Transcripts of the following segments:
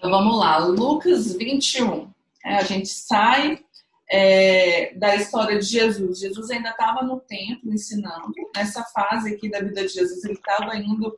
Então vamos lá, Lucas 21. A gente sai da história de Jesus. Jesus ainda estava no templo ensinando. Nessa fase aqui da vida de Jesus, ele estava indo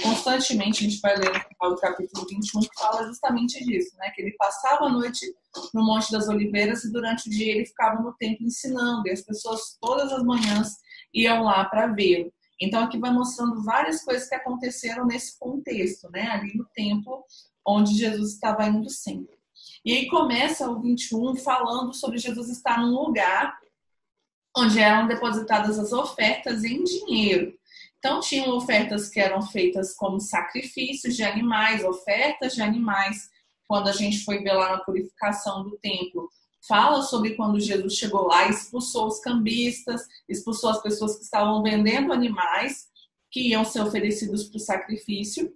constantemente. A gente vai ler o capítulo 21, que fala justamente disso, né? Que ele passava a noite no Monte das Oliveiras e durante o dia ele ficava no templo ensinando. E as pessoas todas as manhãs iam lá para vê-lo. Então aqui vai mostrando várias coisas que aconteceram nesse contexto, né? Ali no templo onde Jesus estava indo sempre. E aí começa o 21 falando sobre Jesus estar num lugar onde eram depositadas as ofertas em dinheiro. Então tinham ofertas que eram feitas como sacrifícios de animais, ofertas de animais. Quando a gente foi ver lá na purificação do templo, fala sobre quando Jesus chegou lá e expulsou os cambistas, expulsou as pessoas que estavam vendendo animais que iam ser oferecidos para o sacrifício.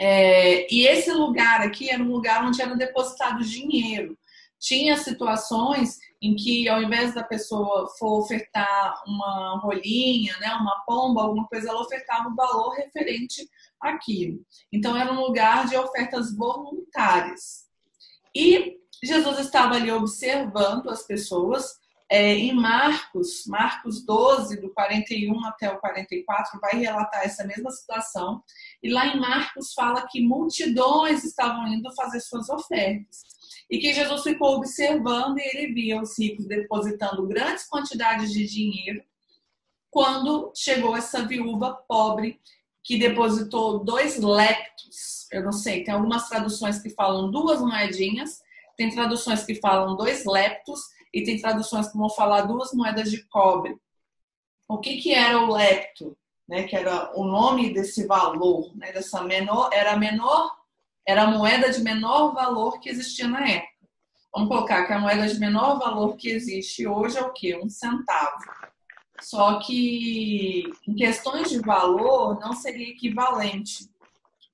E esse lugar aqui era um lugar onde era depositado dinheiro. Tinha situações em que, ao invés da pessoa for ofertar uma rolinha, né, uma pomba, alguma coisa, ela ofertava um valor referente àquilo. Então, era um lugar de ofertas voluntárias. E Jesus estava ali observando as pessoas. Em Marcos 12, do 41 até o 44, vai relatar essa mesma situação. E lá em Marcos fala que multidões estavam indo fazer suas ofertas. E que Jesus ficou observando e ele via os ricos depositando grandes quantidades de dinheiro. Quando chegou essa viúva pobre que depositou 2 leptos. Eu não sei, tem algumas traduções que falam 2 moedinhas, tem traduções que falam 2 leptos, e tem traduções que vão falar 2 moedas de cobre. O que era o lepto? Né? Que era o nome desse valor, né? Era a moeda de menor valor que existia na época. Vamos colocar que a moeda de menor valor que existe hoje é o quê? 1 centavo. Só que em questões de valor não seria equivalente,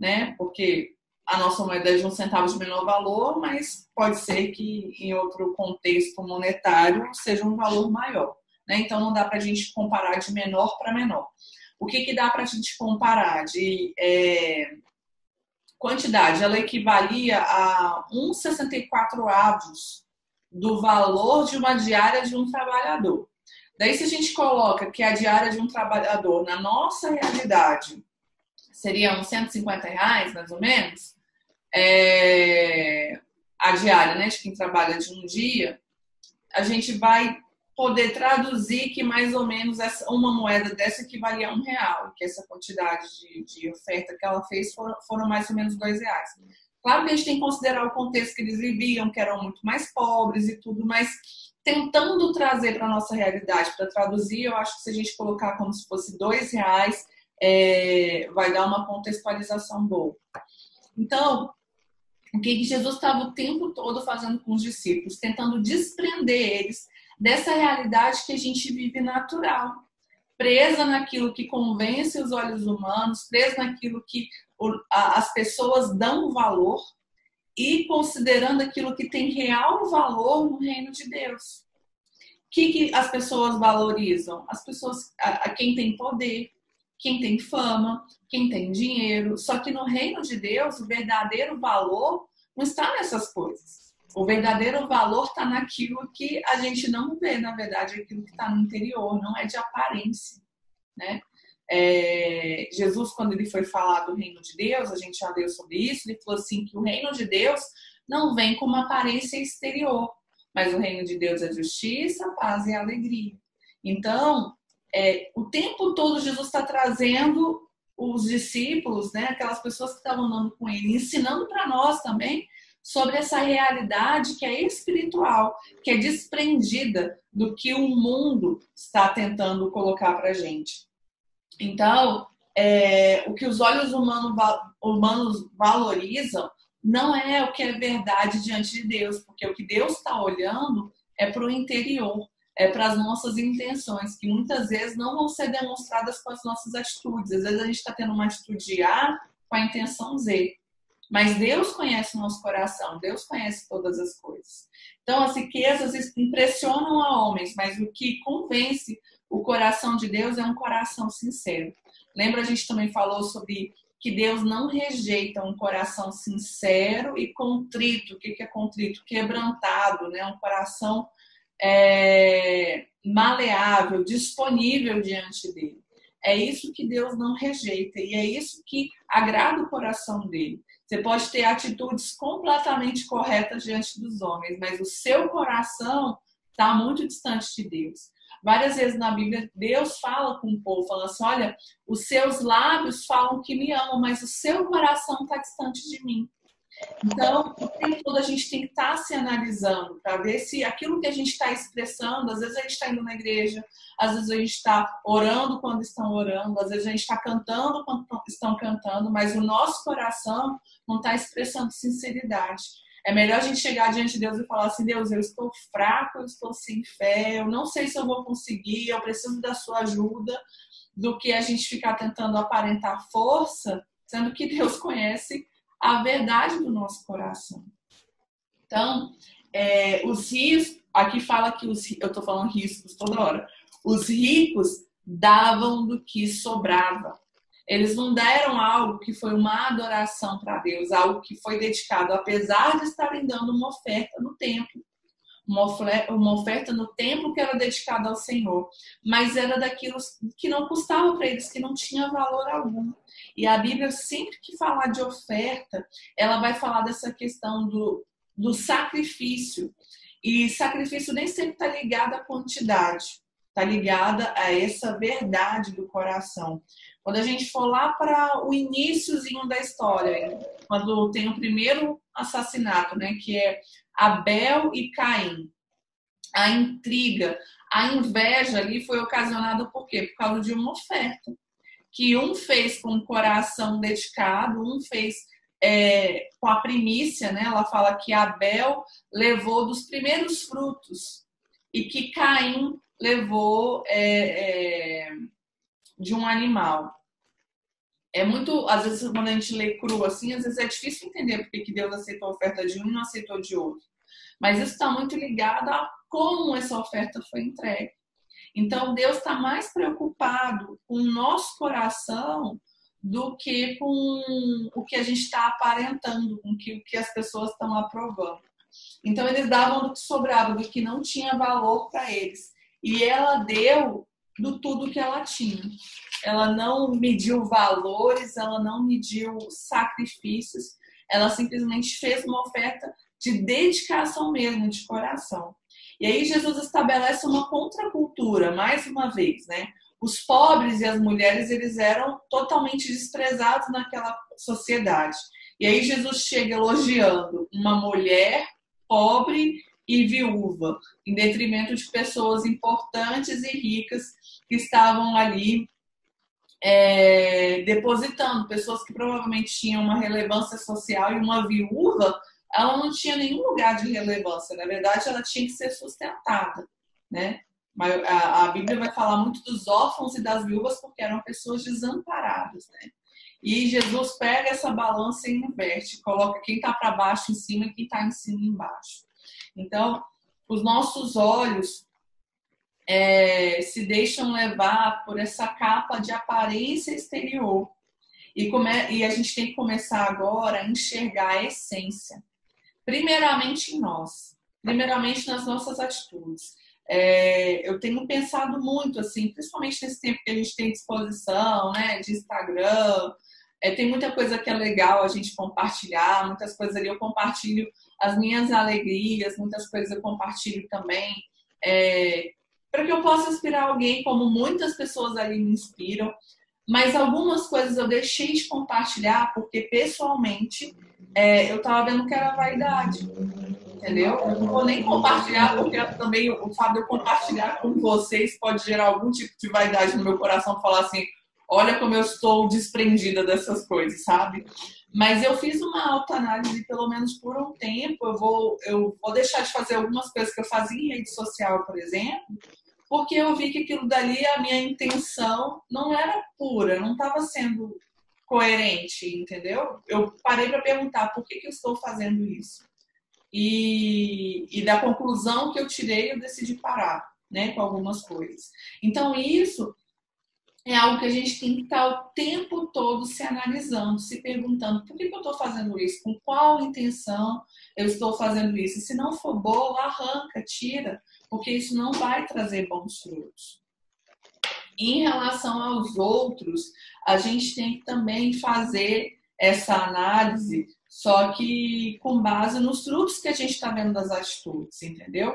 né? Porque a nossa moeda é de 1 centavo de menor valor, mas pode ser que em outro contexto monetário seja um valor maior, né? Então não dá para a gente comparar de menor para menor. O que dá para a gente comparar de quantidade? Ela equivalia a 1,64 avos do valor de uma diária de um trabalhador. Daí, se a gente coloca que a diária de um trabalhador, na nossa realidade, seria uns R$ 150, mais ou menos, a diária, né, de quem trabalha de um dia, a gente vai poder traduzir que mais ou menos uma moeda dessa equivalia a R$ 1, que essa quantidade de oferta que ela fez foram mais ou menos R$ 2. Claro que a gente tem que considerar o contexto que eles viviam, que eram muito mais pobres e tudo, mas tentando trazer para a nossa realidade, para traduzir, eu acho que se a gente colocar como se fosse R$ 2, vai dar uma contextualização boa. Então, o que Jesus estava o tempo todo fazendo com os discípulos? Tentando desprender eles dessa realidade que a gente vive natural. Presa naquilo que convence os olhos humanos, presa naquilo que as pessoas dão valor e considerando aquilo que tem real valor no reino de Deus. O que as pessoas valorizam? As pessoas, quem tem poder, quem tem fama, quem tem dinheiro. Só que no reino de Deus, o verdadeiro valor não está nessas coisas. O verdadeiro valor está naquilo que a gente não vê, na verdade, aquilo que está no interior, não é de aparência, né? Jesus, quando ele foi falar do reino de Deus, a gente já leu sobre isso, ele falou assim que o reino de Deus não vem com uma aparência exterior, mas o reino de Deus é justiça, paz e alegria. Então, o tempo todo Jesus está trazendo os discípulos, né, aquelas pessoas que estavam andando com ele, ensinando para nós também sobre essa realidade que é espiritual, que é desprendida do que o mundo está tentando colocar para a gente. Então, o que os olhos humanos valorizam não é o que é verdade diante de Deus, porque o que Deus está olhando é para o interior, é para as nossas intenções, que muitas vezes não vão ser demonstradas com as nossas atitudes. Às vezes a gente está tendo uma atitude A com a intenção Z. Mas Deus conhece o nosso coração, Deus conhece todas as coisas. Então, as riquezas impressionam a homens, mas o que convence o coração de Deus é um coração sincero. Lembra, a gente também falou sobre que Deus não rejeita um coração sincero e contrito. O que é contrito? Quebrantado, né? Um coração maleável, disponível diante dele. É isso que Deus não rejeita e é isso que agrada o coração dele. Você pode ter atitudes completamente corretas diante dos homens, mas o seu coração está muito distante de Deus. Várias vezes na Bíblia, Deus fala com o povo, falando assim, olha, os seus lábios falam que me amam, mas o seu coração está distante de mim. Então, o tempo todo a gente tem que estar se analisando para ver se aquilo que a gente está expressando, às vezes a gente está indo na igreja, às vezes a gente está orando quando estão orando, às vezes a gente está cantando quando estão cantando, mas o nosso coração não está expressando sinceridade. É melhor a gente chegar diante de Deus e falar assim, Deus, eu estou fraco, eu estou sem fé, eu não sei se eu vou conseguir, eu preciso da sua ajuda, do que a gente ficar tentando aparentar força, sendo que Deus conhece a verdade do nosso coração. Então, os riscos, aqui fala que eu estou falando riscos toda hora, os ricos davam do que sobrava. Eles não deram algo que foi uma adoração para Deus, algo que foi dedicado, apesar de estarem dando uma oferta no templo. Uma oferta no templo que era dedicada ao Senhor, mas era daquilo que não custava para eles, que não tinha valor algum. E a Bíblia, sempre que falar de oferta, ela vai falar dessa questão do sacrifício. E sacrifício nem sempre está ligado à quantidade, está ligada a essa verdade do coração. Quando a gente for lá para o iniciozinho da história, quando tem o primeiro assassinato, né, que é Abel e Caim, a intriga, a inveja ali foi ocasionada por quê? Por causa de uma oferta. Que um fez com o coração dedicado, um fez com a primícia, né? Ela fala que Abel levou dos primeiros frutos e que Caim levou de um animal. Às vezes quando a gente lê cru assim, às vezes é difícil entender porque que Deus aceitou a oferta de um e não aceitou de outro. Mas isso está muito ligado a como essa oferta foi entregue. Então, Deus está mais preocupado com o nosso coração do que com o que a gente está aparentando, com o que as pessoas estão aprovando. Então, eles davam do que sobrava, do que não tinha valor para eles. E ela deu do tudo que ela tinha. Ela não mediu valores, ela não mediu sacrifícios, ela simplesmente fez uma oferta de dedicação mesmo, de coração. E aí Jesus estabelece uma contracultura, mais uma vez, né? Os pobres e as mulheres, eles eram totalmente desprezados naquela sociedade. E aí Jesus chega elogiando uma mulher pobre e viúva, em detrimento de pessoas importantes e ricas que estavam ali depositando, pessoas que provavelmente tinham uma relevância social, e uma viúva, ela não tinha nenhum lugar de relevância. Na verdade, ela tinha que ser sustentada, né? Mas a Bíblia vai falar muito dos órfãos e das viúvas porque eram pessoas desamparadas, né? E Jesus pega essa balança e inverte, coloca quem está para baixo em cima e quem está em cima embaixo. Então, os nossos olhos se deixam levar por essa capa de aparência exterior. E a gente tem que começar agora a enxergar a essência. Primeiramente em nós, primeiramente nas nossas atitudes. Eu tenho pensado muito, assim, principalmente nesse tempo que a gente tem disposição, né, de Instagram, tem muita coisa que é legal a gente compartilhar, muitas coisas ali eu compartilho as minhas alegrias, muitas coisas eu compartilho também, para que eu possa inspirar alguém, como muitas pessoas ali me inspiram, mas algumas coisas eu deixei de compartilhar porque pessoalmente eu estava vendo que era vaidade, entendeu? Eu não vou nem compartilhar porque também o fato de eu compartilhar com vocês pode gerar algum tipo de vaidade no meu coração, falar assim, olha como eu estou desprendida dessas coisas, sabe? Mas eu fiz uma autoanálise, pelo menos por um tempo, eu vou deixar de fazer algumas coisas que eu fazia em rede social, por exemplo, porque eu vi que aquilo dali, a minha intenção não era pura, não estava sendo coerente, entendeu? Eu parei para perguntar por que eu estou fazendo isso. E da conclusão que eu tirei, eu decidi parar, né, com algumas coisas. Então, isso é algo que a gente tem que estar o tempo todo se analisando, se perguntando por que eu estou fazendo isso, com qual intenção eu estou fazendo isso. E se não for boa, arranca, tira, porque isso não vai trazer bons frutos. Em relação aos outros, a gente tem que também fazer essa análise, só que com base nos frutos que a gente está vendo das atitudes, entendeu?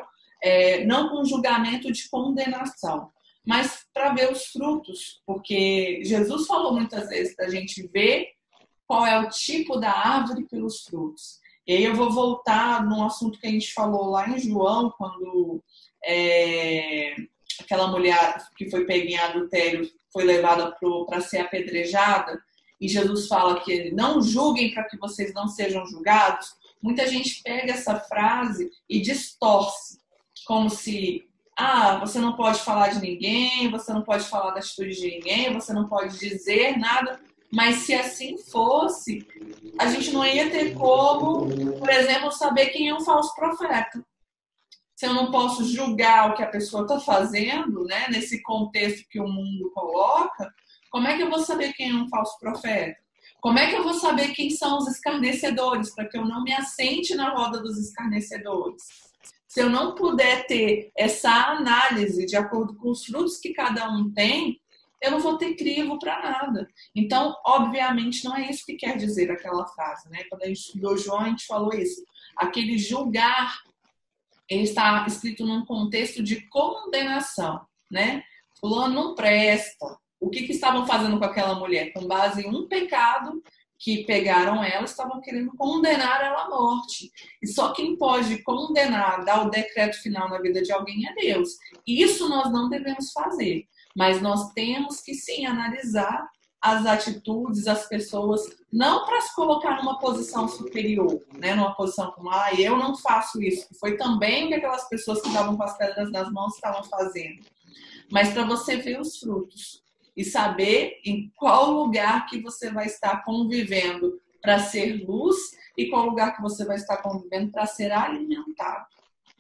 Não com julgamento de condenação, mas para ver os frutos, porque Jesus falou muitas vezes da gente ver qual é o tipo da árvore pelos frutos. E aí eu vou voltar num assunto que a gente falou lá em João, quando aquela mulher que foi pega em adultério foi levada para ser apedrejada, e Jesus fala que não julguem para que vocês não sejam julgados. Muita gente pega essa frase e distorce, como se você não pode falar de ninguém, você não pode falar da atitude de ninguém, você não pode dizer nada. Mas se assim fosse, a gente não ia ter como, por exemplo, saber quem é um falso profeta. Se eu não posso julgar o que a pessoa está fazendo, né, nesse contexto que o mundo coloca, como é que eu vou saber quem é um falso profeta? Como é que eu vou saber quem são os escarnecedores, para que eu não me assente na roda dos escarnecedores? Se eu não puder ter essa análise de acordo com os frutos que cada um tem, eu não vou ter crivo para nada. Então, obviamente, não é isso que quer dizer aquela frase, né? Quando a gente estudou João, a gente falou isso. Aquele julgar, ele está escrito num contexto de condenação, né? Fulano não presta. O que estavam fazendo com aquela mulher? Com base em um pecado que pegaram ela, estavam querendo condenar ela à morte. E só quem pode condenar, dar o decreto final na vida de alguém é Deus. Isso nós não devemos fazer. Mas nós temos que sim analisar as atitudes, as pessoas, não para se colocar numa posição superior, né? Numa posição como, eu não faço isso. Foi também o que aquelas pessoas que estavam com as pedras nas mãos estavam fazendo. Mas para você ver os frutos e saber em qual lugar que você vai estar convivendo para ser luz e qual lugar que você vai estar convivendo para ser alimentado,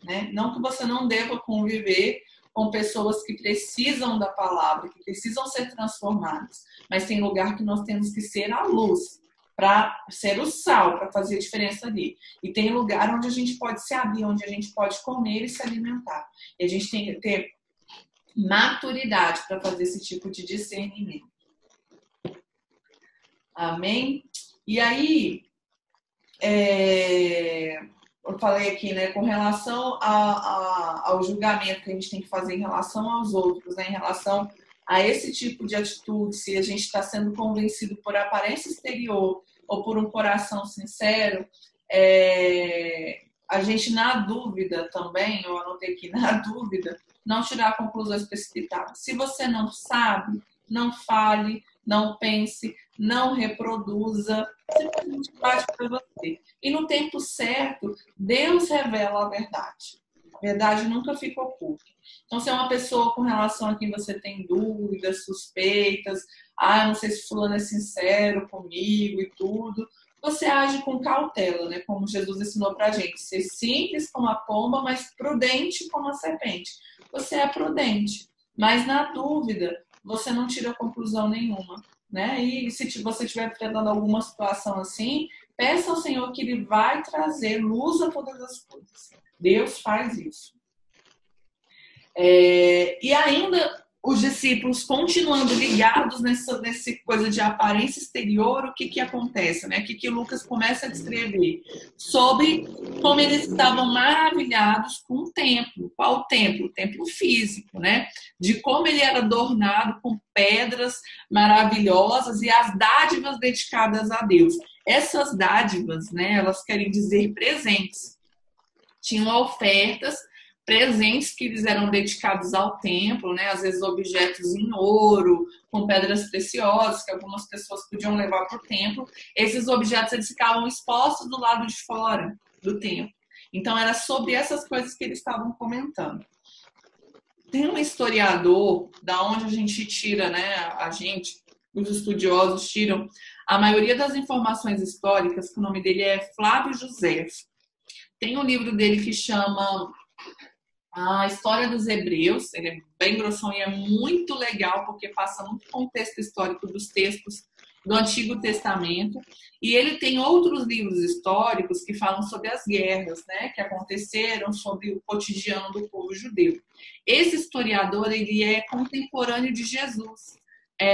né? Não que você não deva conviver com pessoas que precisam da palavra, que precisam ser transformadas, mas tem lugar que nós temos que ser a luz, para ser o sal, para fazer a diferença ali. E tem lugar onde a gente pode se abrir, onde a gente pode comer e se alimentar. E a gente tem que ter maturidade para fazer esse tipo de discernimento. Amém? E aí, eu falei aqui, né, com relação ao julgamento que a gente tem que fazer em relação aos outros, né, em relação a esse tipo de atitude, se a gente está sendo convencido por aparência exterior ou por um coração sincero, a gente, na dúvida também, eu anotei aqui, na dúvida, não tirar conclusões precipitadas. Se você não sabe, não fale, não pense, não reproduza, simplesmente bate para você. E no tempo certo, Deus revela a verdade. A verdade nunca fica oculta. Então, se é uma pessoa com relação a quem você tem dúvidas, suspeitas, não sei se fulano é sincero comigo e tudo, você age com cautela, né? Como Jesus ensinou pra gente. Ser simples como a pomba, mas prudente como a serpente. Você é prudente, mas na dúvida, você não tira conclusão nenhuma, né? E se você estiver enfrentando alguma situação assim, peça ao Senhor que Ele vai trazer luz a todas as coisas. Deus faz isso. E ainda os discípulos continuando ligados nessa coisa de aparência exterior, o que acontece, né? O que Lucas começa a descrever? Sobre como eles estavam maravilhados com o templo. Qual templo? O templo físico, né? De como ele era adornado com pedras maravilhosas e as dádivas dedicadas a Deus. Essas dádivas, né? Elas querem dizer presentes. Tinham ofertas, presentes que eles eram dedicados ao templo, né? Às vezes objetos em ouro, com pedras preciosas, que algumas pessoas podiam levar para o templo. Esses objetos eles ficavam expostos do lado de fora do templo. Então era sobre essas coisas que eles estavam comentando. Tem um historiador, da onde a gente tira, né? Os estudiosos tiram a maioria das informações históricas, que o nome dele é Flávio José. Tem um livro dele que chama A história dos Hebreus, ele é bem grossão e é muito legal, porque passa muito contexto histórico dos textos do Antigo Testamento. E ele tem outros livros históricos que falam sobre as guerras, né, que aconteceram, sobre o cotidiano do povo judeu. Esse historiador, ele é contemporâneo de Jesus.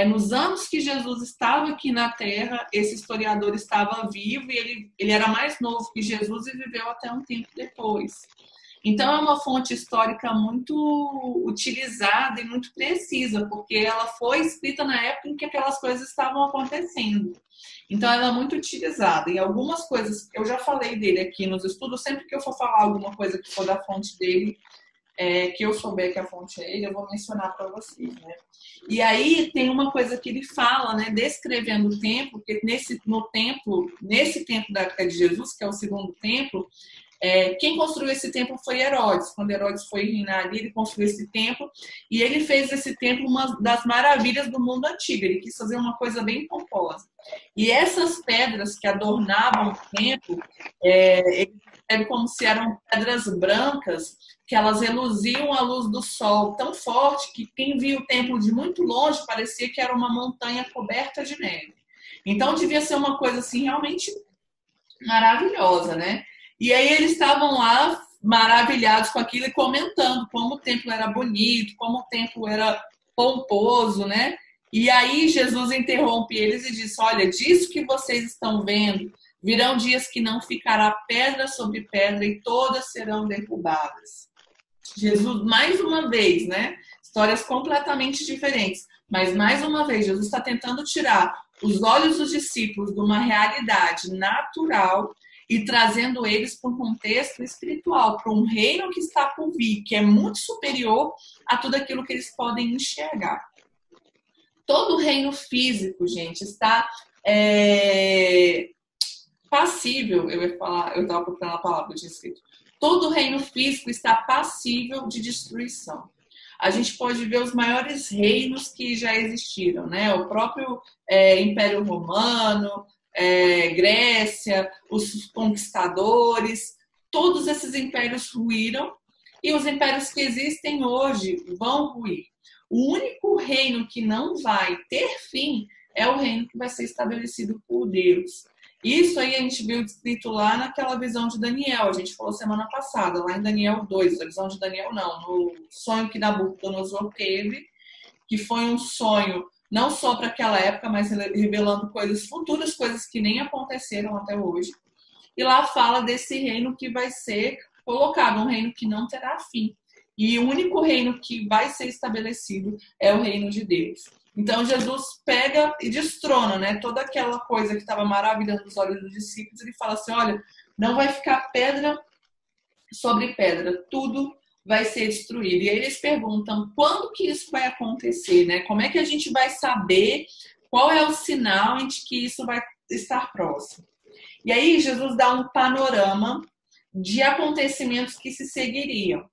Nos anos que Jesus estava aqui na Terra, esse historiador estava vivo e ele era mais novo que Jesus e viveu até um tempo depois. Então, é uma fonte histórica muito utilizada e muito precisa, porque ela foi escrita na época em que aquelas coisas estavam acontecendo. Então, ela é muito utilizada. E algumas coisas, eu já falei dele aqui nos estudos, sempre que eu for falar alguma coisa que for da fonte dele, que eu souber que a fonte é ele, eu vou mencionar para vocês, né? E aí tem uma coisa que ele fala, né, descrevendo o templo, que nesse templo da época de Jesus, que é o segundo templo, quem construiu esse templo foi Herodes. Quando Herodes foi reinar ali, ele construiu esse templo e ele fez esse templo uma das maravilhas do mundo antigo. Ele quis fazer uma coisa bem pomposa. E essas pedras que adornavam o templo, ele como se eram pedras brancas, que elas reluziam à luz do sol tão forte que quem via o templo de muito longe parecia que era uma montanha coberta de neve. Então devia ser uma coisa assim realmente maravilhosa, né? E aí eles estavam lá maravilhados com aquilo e comentando como o templo era bonito, como o templo era pomposo, né? E aí Jesus interrompe eles e disse: olha, disso que vocês estão vendo, virão dias que não ficará pedra sobre pedra e todas serão derrubadas. Jesus, mais uma vez, né? Histórias completamente diferentes, mas mais uma vez, Jesus está tentando tirar os olhos dos discípulos de uma realidade natural e trazendo eles para um contexto espiritual, para um reino que está por vir, que é muito superior a tudo aquilo que eles podem enxergar. Todo o reino físico, gente, está passível, eu estava procurando a palavra, eu tinha escrito. Todo o reino físico está passível de destruição. A gente pode ver os maiores reinos que já existiram, né? O próprio Império Romano, Grécia, os conquistadores, todos esses impérios ruíram e os impérios que existem hoje vão ruir. O único reino que não vai ter fim é o reino que vai ser estabelecido por Deus. Isso aí a gente viu escrito lá naquela visão de Daniel, a gente falou semana passada, lá em Daniel 2, a visão de Daniel não, no sonho que Nabucodonosor teve, que foi um sonho não só para aquela época, mas revelando coisas futuras, coisas que nem aconteceram até hoje. E lá fala desse reino que vai ser colocado, um reino que não terá fim. E o único reino que vai ser estabelecido é o reino de Deus. Então Jesus pega e destrona, né, toda aquela coisa que estava maravilhando os olhos dos discípulos. Ele fala assim, olha, não vai ficar pedra sobre pedra, tudo vai ser destruído. E aí eles perguntam quando que isso vai acontecer, né? Como é que a gente vai saber qual é o sinal de que isso vai estar próximo? E aí Jesus dá um panorama de acontecimentos que se seguiriam.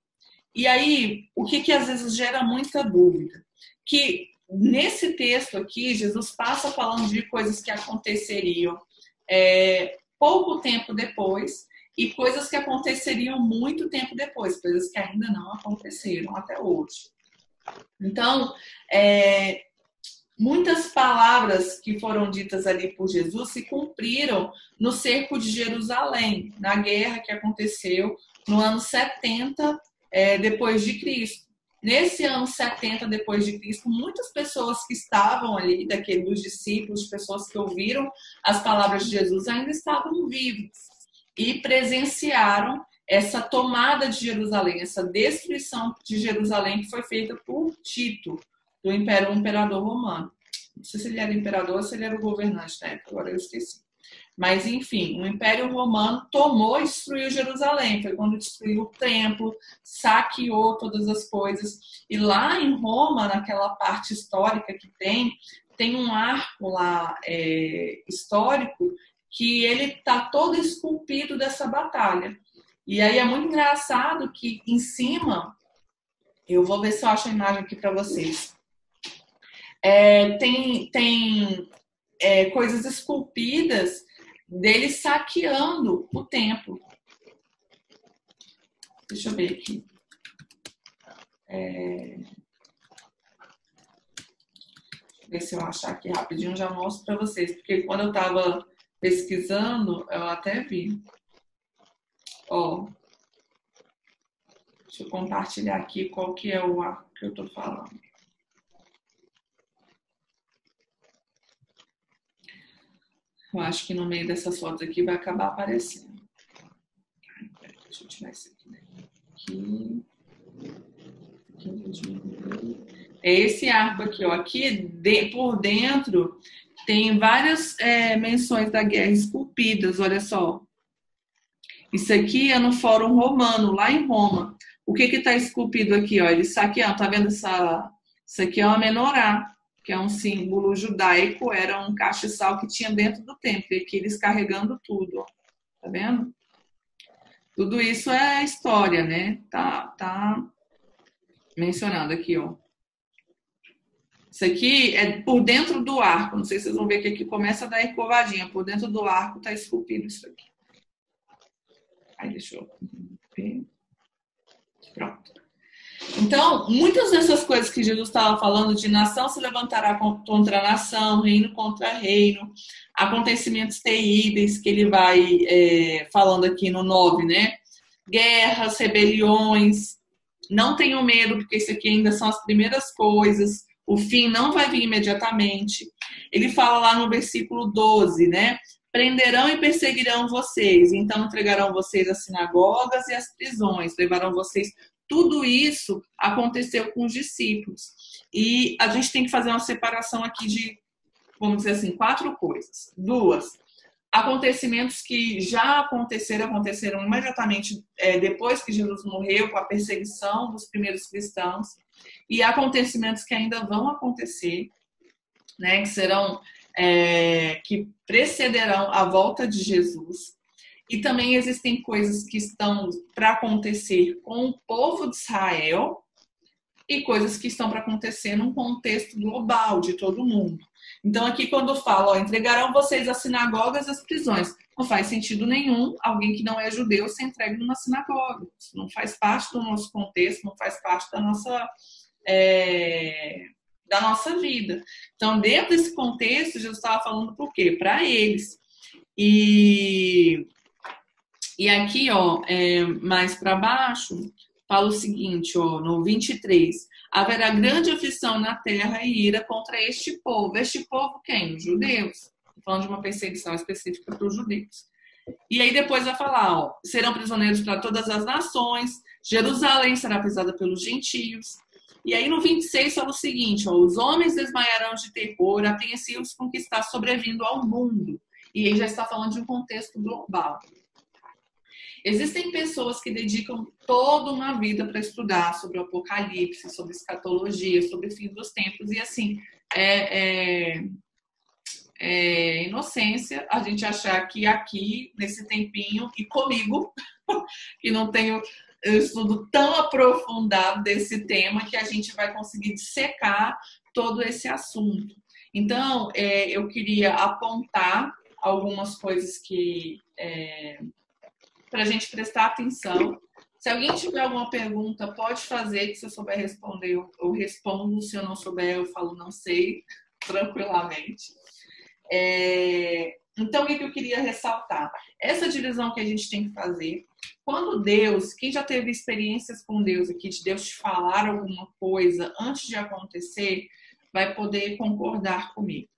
E aí, o que às vezes gera muita dúvida? Que nesse texto aqui, Jesus passa falando de coisas que aconteceriam pouco tempo depois e coisas que aconteceriam muito tempo depois, coisas que ainda não aconteceram até hoje. Então, muitas palavras que foram ditas ali por Jesus se cumpriram no cerco de Jerusalém, na guerra que aconteceu no ano 70 depois de Cristo. Nesse ano 70 depois de Cristo, muitas pessoas que estavam ali, dos discípulos, pessoas que ouviram as palavras de Jesus, ainda estavam vivos e presenciaram essa tomada de Jerusalém, essa destruição de Jerusalém que foi feita por Tito, do imperador romano. Não sei se ele era imperador ou se ele era o governante na época, agora eu esqueci. Mas, enfim, o Império Romano tomou e destruiu Jerusalém. Foi quando destruiu o templo, saqueou todas as coisas. E lá em Roma, naquela parte histórica que tem um arco lá histórico que ele está todo esculpido dessa batalha. E aí é muito engraçado que em cima, eu vou ver se eu acho a imagem aqui para vocês. Tem coisas esculpidas dele saqueando o templo. Deixa eu ver aqui. Ver se eu achar aqui rapidinho, já mostro para vocês. Porque quando eu estava pesquisando, eu até vi. Ó, deixa eu compartilhar aqui qual que é o arco que eu estou falando. Eu acho que no meio dessas fotos aqui vai acabar aparecendo. Deixa eu tirar isso aqui daqui. É esse arco aqui, ó. Aqui por dentro tem várias menções da guerra esculpidas, olha só. Isso aqui é no Fórum Romano, lá em Roma. O que está esculpido aqui, ó? Isso aqui, ó, tá vendo isso aqui é uma menorá, que é um símbolo judaico, era um castiçal que tinha dentro do templo, e aqui eles carregando tudo, ó. Tá vendo? Tudo isso é história, né? Tá mencionado aqui, ó. Isso aqui é por dentro do arco. Não sei se vocês vão ver que aqui começa a dar escovadinha. Por dentro do arco tá esculpido isso aqui. Aí deixa eu ver. Pronto. Então, muitas dessas coisas que Jesus estava falando de nação se levantará contra nação, reino contra reino, acontecimentos terríveis que ele vai falando aqui no 9, né? Guerras, rebeliões. Não tenham medo, porque isso aqui ainda são as primeiras coisas. O fim não vai vir imediatamente. Ele fala lá no versículo 12, né? Prenderão e perseguirão vocês, então entregarão vocês às sinagogas e às prisões, levarão vocês. Tudo isso aconteceu com os discípulos. E a gente tem que fazer uma separação aqui de, vamos dizer assim, 4 coisas. 2, acontecimentos que já aconteceram imediatamente depois que Jesus morreu, com a perseguição dos primeiros cristãos, e acontecimentos que ainda vão acontecer, né, que serão, que precederão a volta de Jesus. E também existem coisas que estão para acontecer com o povo de Israel e coisas que estão para acontecer num contexto global de todo mundo. Então, aqui quando fala, ó, entregarão vocês às sinagogas e às prisões, não faz sentido nenhum alguém que não é judeu ser entregue numa sinagoga. Isso não faz parte do nosso contexto, não faz parte da nossa vida. Então, dentro desse contexto, Jesus estava falando por quê? Para eles. E aqui, ó, mais para baixo, fala o seguinte, ó, no 23. Haverá grande aflição na terra e ira contra este povo. Este povo quem? Os judeus. Estou falando de uma perseguição específica para os judeus. E aí depois vai falar, ó, serão prisioneiros para todas as nações, Jerusalém será pisada pelos gentios. E aí no 26 fala o seguinte, ó, os homens desmaiarão de terror, apreensivos com o que está sobrevindo ao mundo. E aí já está falando de um contexto global. Existem pessoas que dedicam toda uma vida para estudar sobre o Apocalipse, sobre escatologia, sobre o fim dos tempos. E assim, inocência a gente achar que aqui, nesse tempinho, e comigo, que não tenho estudo tão aprofundado desse tema, que a gente vai conseguir dissecar todo esse assunto. Então, eu queria apontar algumas coisas que... para a gente prestar atenção. Se alguém tiver alguma pergunta, pode fazer, que se eu souber responder, eu respondo. Se eu não souber, eu falo não sei, tranquilamente. Então, o que eu queria ressaltar? Essa divisão que a gente tem que fazer, quando Deus, quem já teve experiências com Deus aqui, de Deus te falar alguma coisa antes de acontecer, vai poder concordar comigo.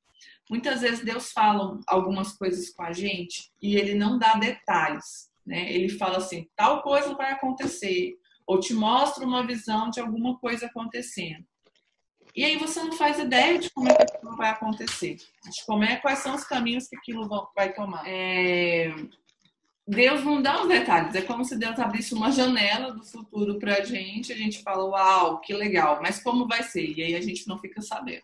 Muitas vezes Deus fala algumas coisas com a gente e Ele não dá detalhes. Né? Ele fala assim, tal coisa vai acontecer, ou te mostra uma visão de alguma coisa acontecendo. E aí você não faz ideia de como é que aquilo vai acontecer, de quais são os caminhos que aquilo vai tomar. Deus não dá os detalhes, é como se Deus abrisse uma janela do futuro pra gente, a gente fala, uau, que legal, mas como vai ser? E aí a gente não fica sabendo.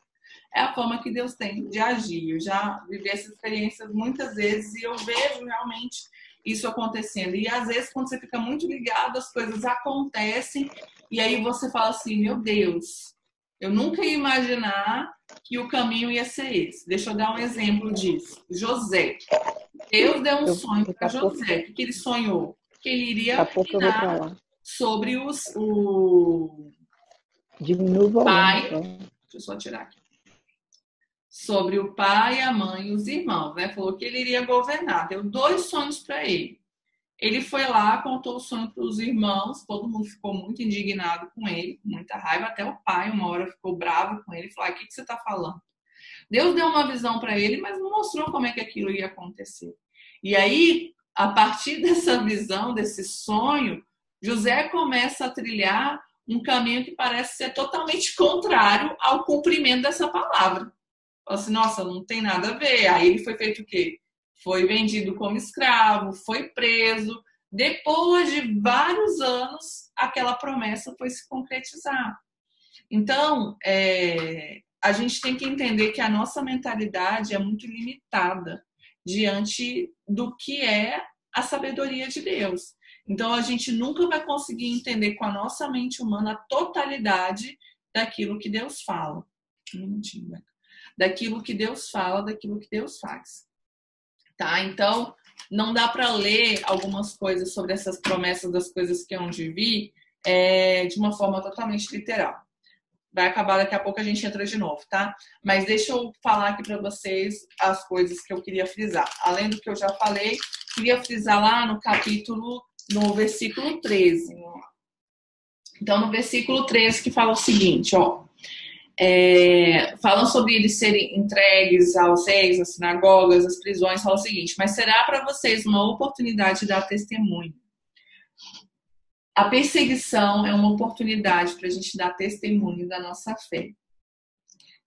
É a forma que Deus tem de agir. Eu já vivi essas experiências muitas vezes e eu vejo realmente isso acontecendo. E às vezes, quando você fica muito ligado, as coisas acontecem e aí você fala assim, meu Deus, eu nunca ia imaginar que o caminho ia ser esse. Deixa eu dar um exemplo disso. José. Deus deu um sonho para José. O que ele sonhou? Que ele iria reinar sobre Diminui o volume. Pai, Então. deixa eu só tirar aqui. Sobre o pai, a mãe e os irmãos, né? Falou que ele iria governar. Deu 2 sonhos para ele. Ele foi lá, contou o sonho para os irmãos, todo mundo ficou muito indignado com ele, com muita raiva, até o pai uma hora ficou bravo com ele, falou: o que você está falando? Deus deu uma visão para ele, mas não mostrou como é que aquilo ia acontecer. E aí, a partir dessa visão, desse sonho, José começa a trilhar um caminho que parece ser totalmente contrário ao cumprimento dessa palavra. Fala assim, nossa, não tem nada a ver. Aí ele foi feito o quê? Foi vendido como escravo, foi preso. Depois de vários anos, aquela promessa foi se concretizar. Então, a gente tem que entender que a nossa mentalidade é muito limitada diante do que é a sabedoria de Deus. Então, a gente nunca vai conseguir entender com a nossa mente humana a totalidade daquilo que Deus fala. Um minutinho, né? Daquilo que Deus fala, daquilo que Deus faz. Tá? Então, não dá para ler algumas coisas sobre essas promessas das coisas que hão de vir de uma forma totalmente literal. Vai acabar daqui a pouco, a gente entra de novo, tá? Mas deixa eu falar aqui para vocês as coisas que eu queria frisar. Além do que eu já falei, queria frisar lá no versículo 13. Então, no versículo 13 que fala o seguinte, ó. Falam sobre eles serem entregues aos reis, às sinagogas, às prisões, fala o seguinte: mas será para vocês uma oportunidade de dar testemunho. A perseguição é uma oportunidade para a gente dar testemunho da nossa fé. Eu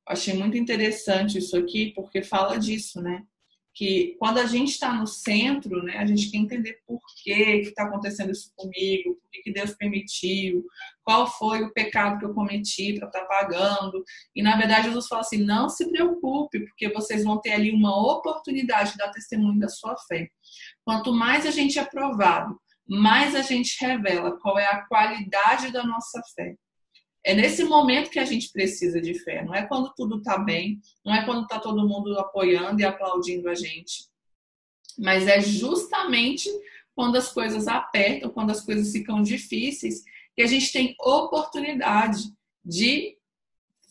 achei muito interessante isso aqui, porque fala disso, né? Que quando a gente está no centro, né, a gente quer entender por que está acontecendo isso comigo, por que Deus permitiu, qual foi o pecado que eu cometi para estar pagando. E, na verdade, Jesus fala assim, não se preocupe, porque vocês vão ter ali uma oportunidade de dar testemunho da sua fé. Quanto mais a gente é provado, mais a gente revela qual é a qualidade da nossa fé. É nesse momento que a gente precisa de fé. Não é quando tudo está bem, não é quando está todo mundo apoiando e aplaudindo a gente. Mas é justamente quando as coisas apertam, quando as coisas ficam difíceis, que a gente tem oportunidade de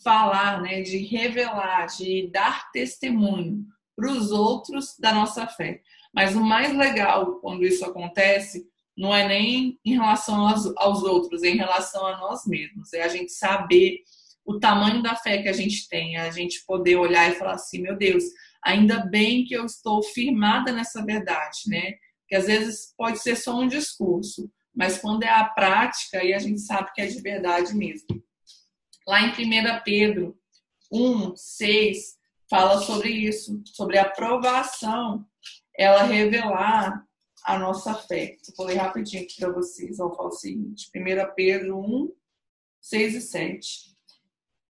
falar, né, de revelar, de dar testemunho para os outros da nossa fé. Mas o mais legal quando isso acontece não é nem em relação aos outros, é em relação a nós mesmos. É a gente saber o tamanho da fé que a gente tem, a gente poder olhar e falar assim, meu Deus, ainda bem que eu estou firmada nessa verdade, né? Porque às vezes pode ser só um discurso, mas quando é a prática, aí a gente sabe que é de verdade mesmo. Lá em 1 Pedro 1:6, fala sobre isso, sobre a provação, ela revelar a nossa fé. Vou ler rapidinho aqui para vocês. Vou falar o seguinte, 1 Pedro 1:6 e 7.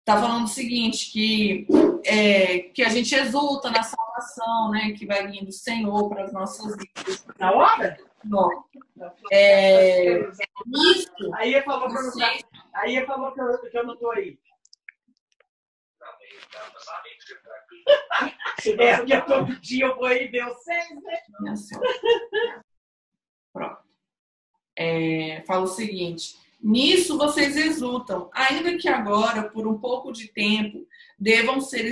Está falando o seguinte, que a gente exulta na salvação, né? Que vai vir do Senhor para as nossas vidas. Na hora? Não. Isso. Aí ele falou que eu não estou aí. Porque todo dia eu vou aí ver vocês, né? Pronto. Fala o seguinte: nisso vocês exultam, ainda que agora, por um pouco de tempo, devam ser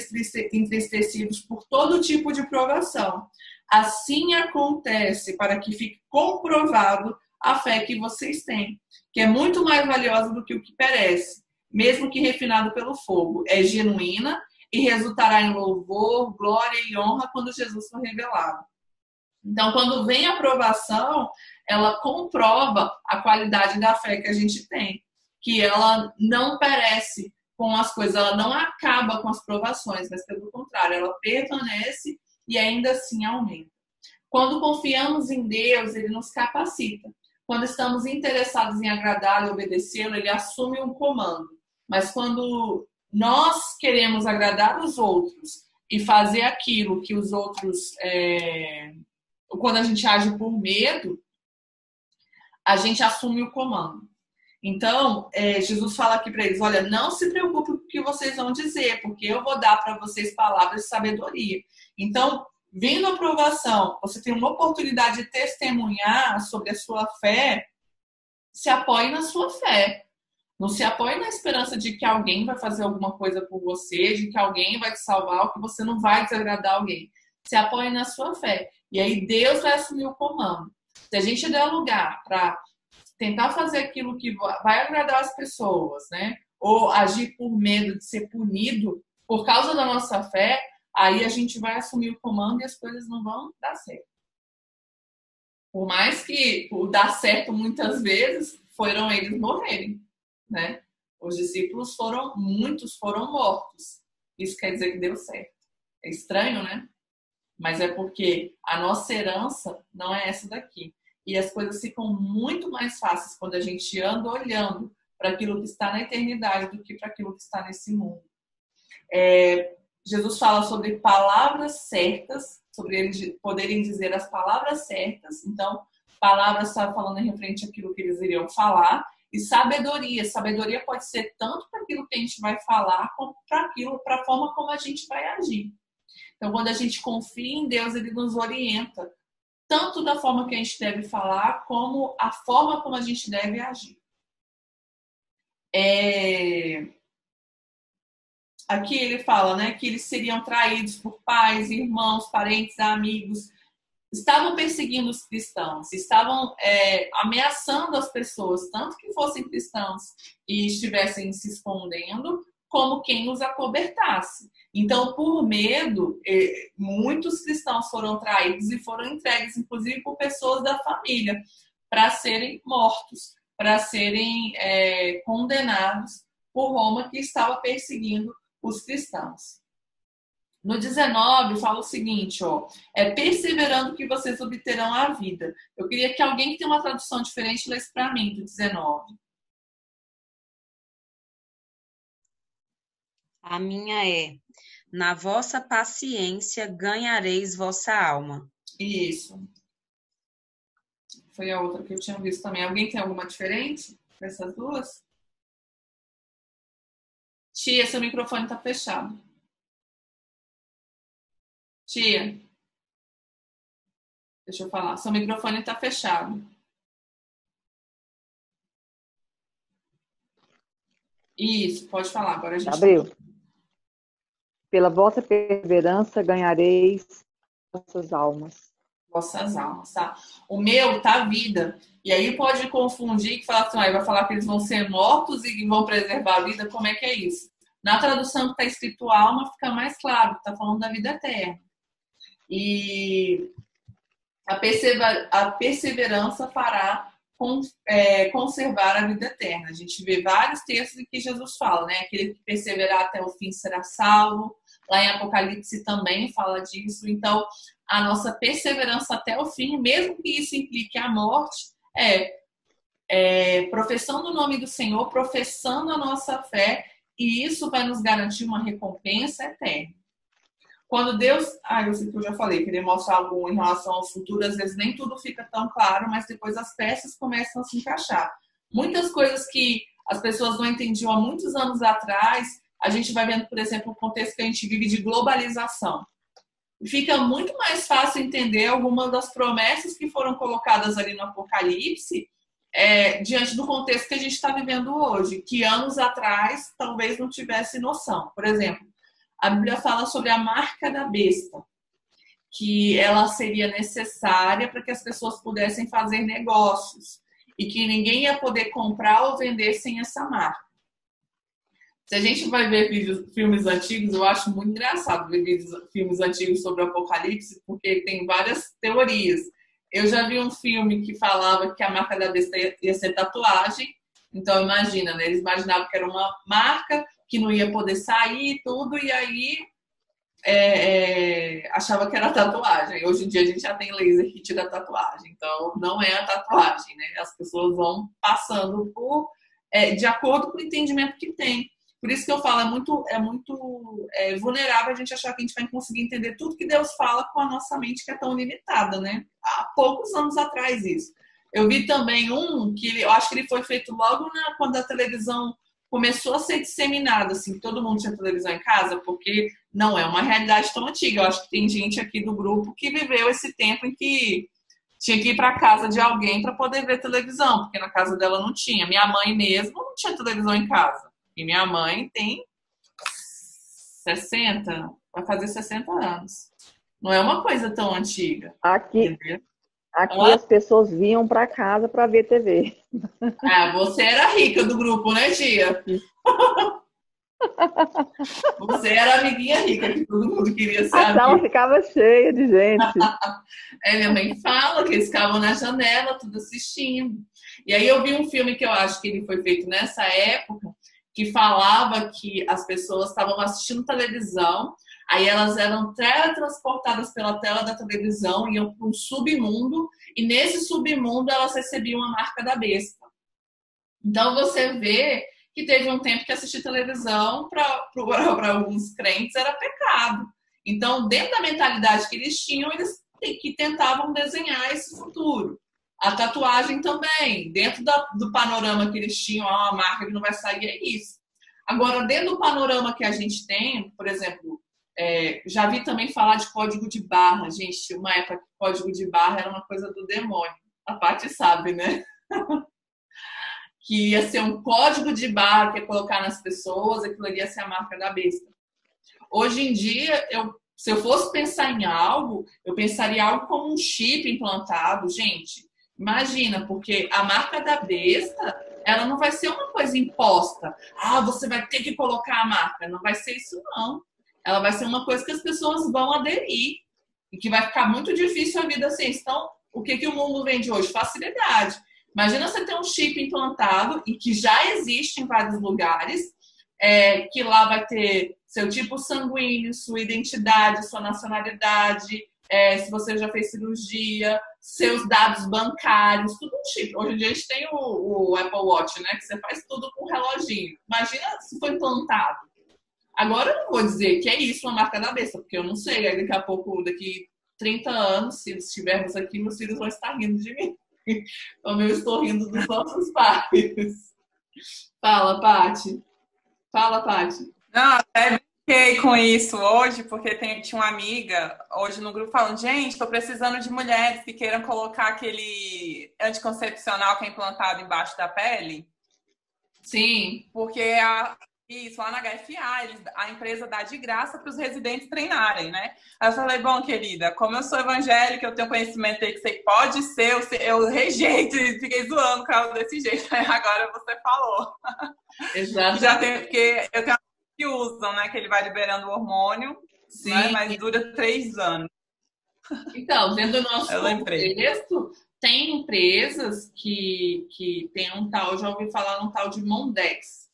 entristecidos por todo tipo de provação. Assim acontece para que fique comprovado a fé que vocês têm, que é muito mais valiosa do que o que perece, mesmo que refinado pelo fogo. É genuína e resultará em louvor, glória e honra quando Jesus for revelado. Então, quando vem a provação, ela comprova a qualidade da fé que a gente tem, que ela não perece com as coisas, ela não acaba com as provações, mas pelo contrário, ela permanece e ainda assim aumenta. Quando confiamos em Deus, Ele nos capacita. Quando estamos interessados em agradá-lo e obedecê-lo, Ele assume um comando. Mas quando nós queremos agradar os outros e fazer aquilo que os outros... Quando a gente age por medo, a gente assume o comando. Então, Jesus fala aqui para eles, olha, não se preocupe com o que vocês vão dizer, porque eu vou dar para vocês palavras de sabedoria. Então, vindo a aprovação, você tem uma oportunidade de testemunhar sobre a sua fé, se apoie na sua fé. Não se apoie na esperança de que alguém vai fazer alguma coisa por você, de que alguém vai te salvar, ou que você não vai desagradar alguém. Se apoie na sua fé. E aí Deus vai assumir o comando. Se a gente der lugar para tentar fazer aquilo que vai agradar as pessoas, né? Ou agir por medo de ser punido por causa da nossa fé, aí a gente vai assumir o comando e as coisas não vão dar certo. Por mais que o dar certo muitas vezes foram eles morrerem, né? Os discípulos muitos foram mortos. Isso quer dizer que deu certo. É estranho, né? Mas é porque a nossa herança não é essa daqui. E as coisas ficam muito mais fáceis quando a gente anda olhando para aquilo que está na eternidade do que para aquilo que está nesse mundo. Jesus fala sobre palavras certas, sobre eles poderem dizer as palavras certas. Então, palavras está falando em referente àquilo que eles iriam falar. E sabedoria. Sabedoria pode ser tanto para aquilo que a gente vai falar, como para a forma como a gente vai agir. Então, quando a gente confia em Deus, Ele nos orienta, tanto da forma que a gente deve falar, como a forma como a gente deve agir. Aqui ele fala, né, que eles seriam traídos por pais, irmãos, parentes, amigos. Estavam perseguindo os cristãos, estavam ameaçando as pessoas, tanto que fossem cristãos e estivessem se escondendo, como quem os acobertasse. Então, por medo, muitos cristãos foram traídos e foram entregues, inclusive por pessoas da família, para serem mortos, para serem condenados por Roma, que estava perseguindo os cristãos. No 19, fala o seguinte, perseverando que vocês obterão a vida. Eu queria que alguém que tem uma tradução diferente lesse para mim, do 19. A minha é: na vossa paciência ganhareis vossa alma. Isso. Foi a outra que eu tinha visto também. Alguém tem alguma diferente dessas duas? Tia, seu microfone está fechado. Tia, deixa eu falar. Seu microfone está fechado. Isso, pode falar. Agora a gente... Abriu. Pela vossa perseverança ganhareis vossas almas. Vossas almas, tá? O meu tá vida. E aí pode confundir, que fala assim, vai falar que eles vão ser mortos e vão preservar a vida. Como é que é isso? Na tradução que está escrito alma, fica mais claro, está falando da vida eterna. E a perseverança fará conservar a vida eterna. A gente vê vários textos em que Jesus fala, né? Aquele que perseverar até o fim será salvo. Lá em Apocalipse também fala disso. Então, a nossa perseverança até o fim, mesmo que isso implique a morte, professando o nome do Senhor, professando a nossa fé, e isso vai nos garantir uma recompensa eterna. Quando Deus... eu sei que eu já falei, queria mostrar algo em relação ao futuro, às vezes nem tudo fica tão claro, mas depois as peças começam a se encaixar. Muitas coisas que as pessoas não entendiam há muitos anos atrás, a gente vai vendo, por exemplo, o contexto que a gente vive de globalização. Fica muito mais fácil entender algumas das promessas que foram colocadas ali no Apocalipse, diante do contexto que a gente está vivendo hoje, que anos atrás talvez não tivesse noção. Por exemplo, a Bíblia fala sobre a marca da besta, que ela seria necessária para que as pessoas pudessem fazer negócios e que ninguém ia poder comprar ou vender sem essa marca. Se a gente vai ver filmes antigos, eu acho muito engraçado ver filmes antigos sobre o Apocalipse, porque tem várias teorias. Eu já vi um filme que falava que a marca da besta ia ser tatuagem. Então, imagina, né? Eles imaginavam que era uma marca que não ia poder sair e tudo, e aí achava que era tatuagem. Hoje em dia a gente já tem laser que tira a tatuagem, então não é a tatuagem, né? As pessoas vão passando de acordo com o entendimento que tem. Por isso que eu falo, é muito vulnerável a gente achar que a gente vai conseguir entender tudo que Deus fala com a nossa mente, que é tão limitada, né? Há poucos anos atrás isso. Eu vi também que eu acho que ele foi feito logo quando a televisão começou a ser disseminada, assim, todo mundo tinha televisão em casa, porque não é uma realidade tão antiga. Eu acho que tem gente aqui do grupo que viveu esse tempo em que tinha que ir para casa de alguém para poder ver televisão, porque na casa dela não tinha. Minha mãe mesmo não tinha televisão em casa. E minha mãe tem 60, vai fazer 60 anos. Não é uma coisa tão antiga. Aqui, Entendeu? aqui as pessoas vinham para casa para ver TV. Ah, você era rica do grupo, né, tia? Você era a amiguinha rica, que todo mundo queria ser A sala amiga. ficava cheia de gente. Minha mãe fala que eles ficavam na janela, tudo assistindo. E aí eu vi um filme que eu acho que ele foi feito nessa época, que falava que as pessoas estavam assistindo televisão, aí elas eram teletransportadas pela tela da televisão, iam para um submundo, e nesse submundo elas recebiam a marca da besta. Então você vê que teve um tempo que assistir televisão para alguns crentes era pecado. Então, dentro da mentalidade que eles tinham, eles que tentavam desenhar esse futuro. A tatuagem também, dentro do panorama que eles tinham, uma marca que não vai sair, é isso. Agora, dentro do panorama que a gente tem, por exemplo, já vi também falar de código de barra. Gente, uma época que código de barra era uma coisa do demônio. A Paty sabe, né? Que ia ser um código de barra que ia colocar nas pessoas, aquilo ali ia ser a marca da besta. Hoje em dia, se eu fosse pensar em algo, eu pensaria algo como um chip implantado. Gente, imagina, porque a marca da besta, ela não vai ser uma coisa imposta. Ah, você vai ter que colocar a marca. Não vai ser isso, não. Ela vai ser uma coisa que as pessoas vão aderir e que vai ficar muito difícil a vida assim. Então, o que o mundo vende hoje? Facilidade. Imagina você ter um chip implantado e que já existe em vários lugares, que lá vai ter seu tipo sanguíneo, sua identidade, sua nacionalidade, se você já fez cirurgia, seus dados bancários, tudo um chip. Hoje em dia a gente tem o Apple Watch, né? Que você faz tudo com um reloginho. Imagina se foi implantado. Agora eu não vou dizer que é isso uma marca da besta, porque eu não sei. Aí daqui a pouco, daqui 30 anos, se estivermos aqui, meus filhos vão estar rindo de mim. Como eu estou rindo dos nossos pais. Fala, Paty. Fala, Paty. Não, até brinquei com isso hoje, porque tinha uma amiga hoje no grupo falando, gente, estou precisando de mulheres que queiram colocar aquele anticoncepcional que é implantado embaixo da pele. Sim. Porque isso, lá na HFA, a empresa dá de graça para os residentes treinarem, né? Aí eu falei, bom, querida, como eu sou evangélica, eu tenho conhecimento aí que você pode ser, eu rejeito e fiquei zoando com ela desse jeito. Aí agora você falou. Exato. Já tem, porque eu tenho que usam, né? Que ele vai liberando o hormônio, sim, né, mas dura 3 anos. Então, dentro do nosso contexto, tem empresas que tem um tal, já ouvi falar num tal de Mondex.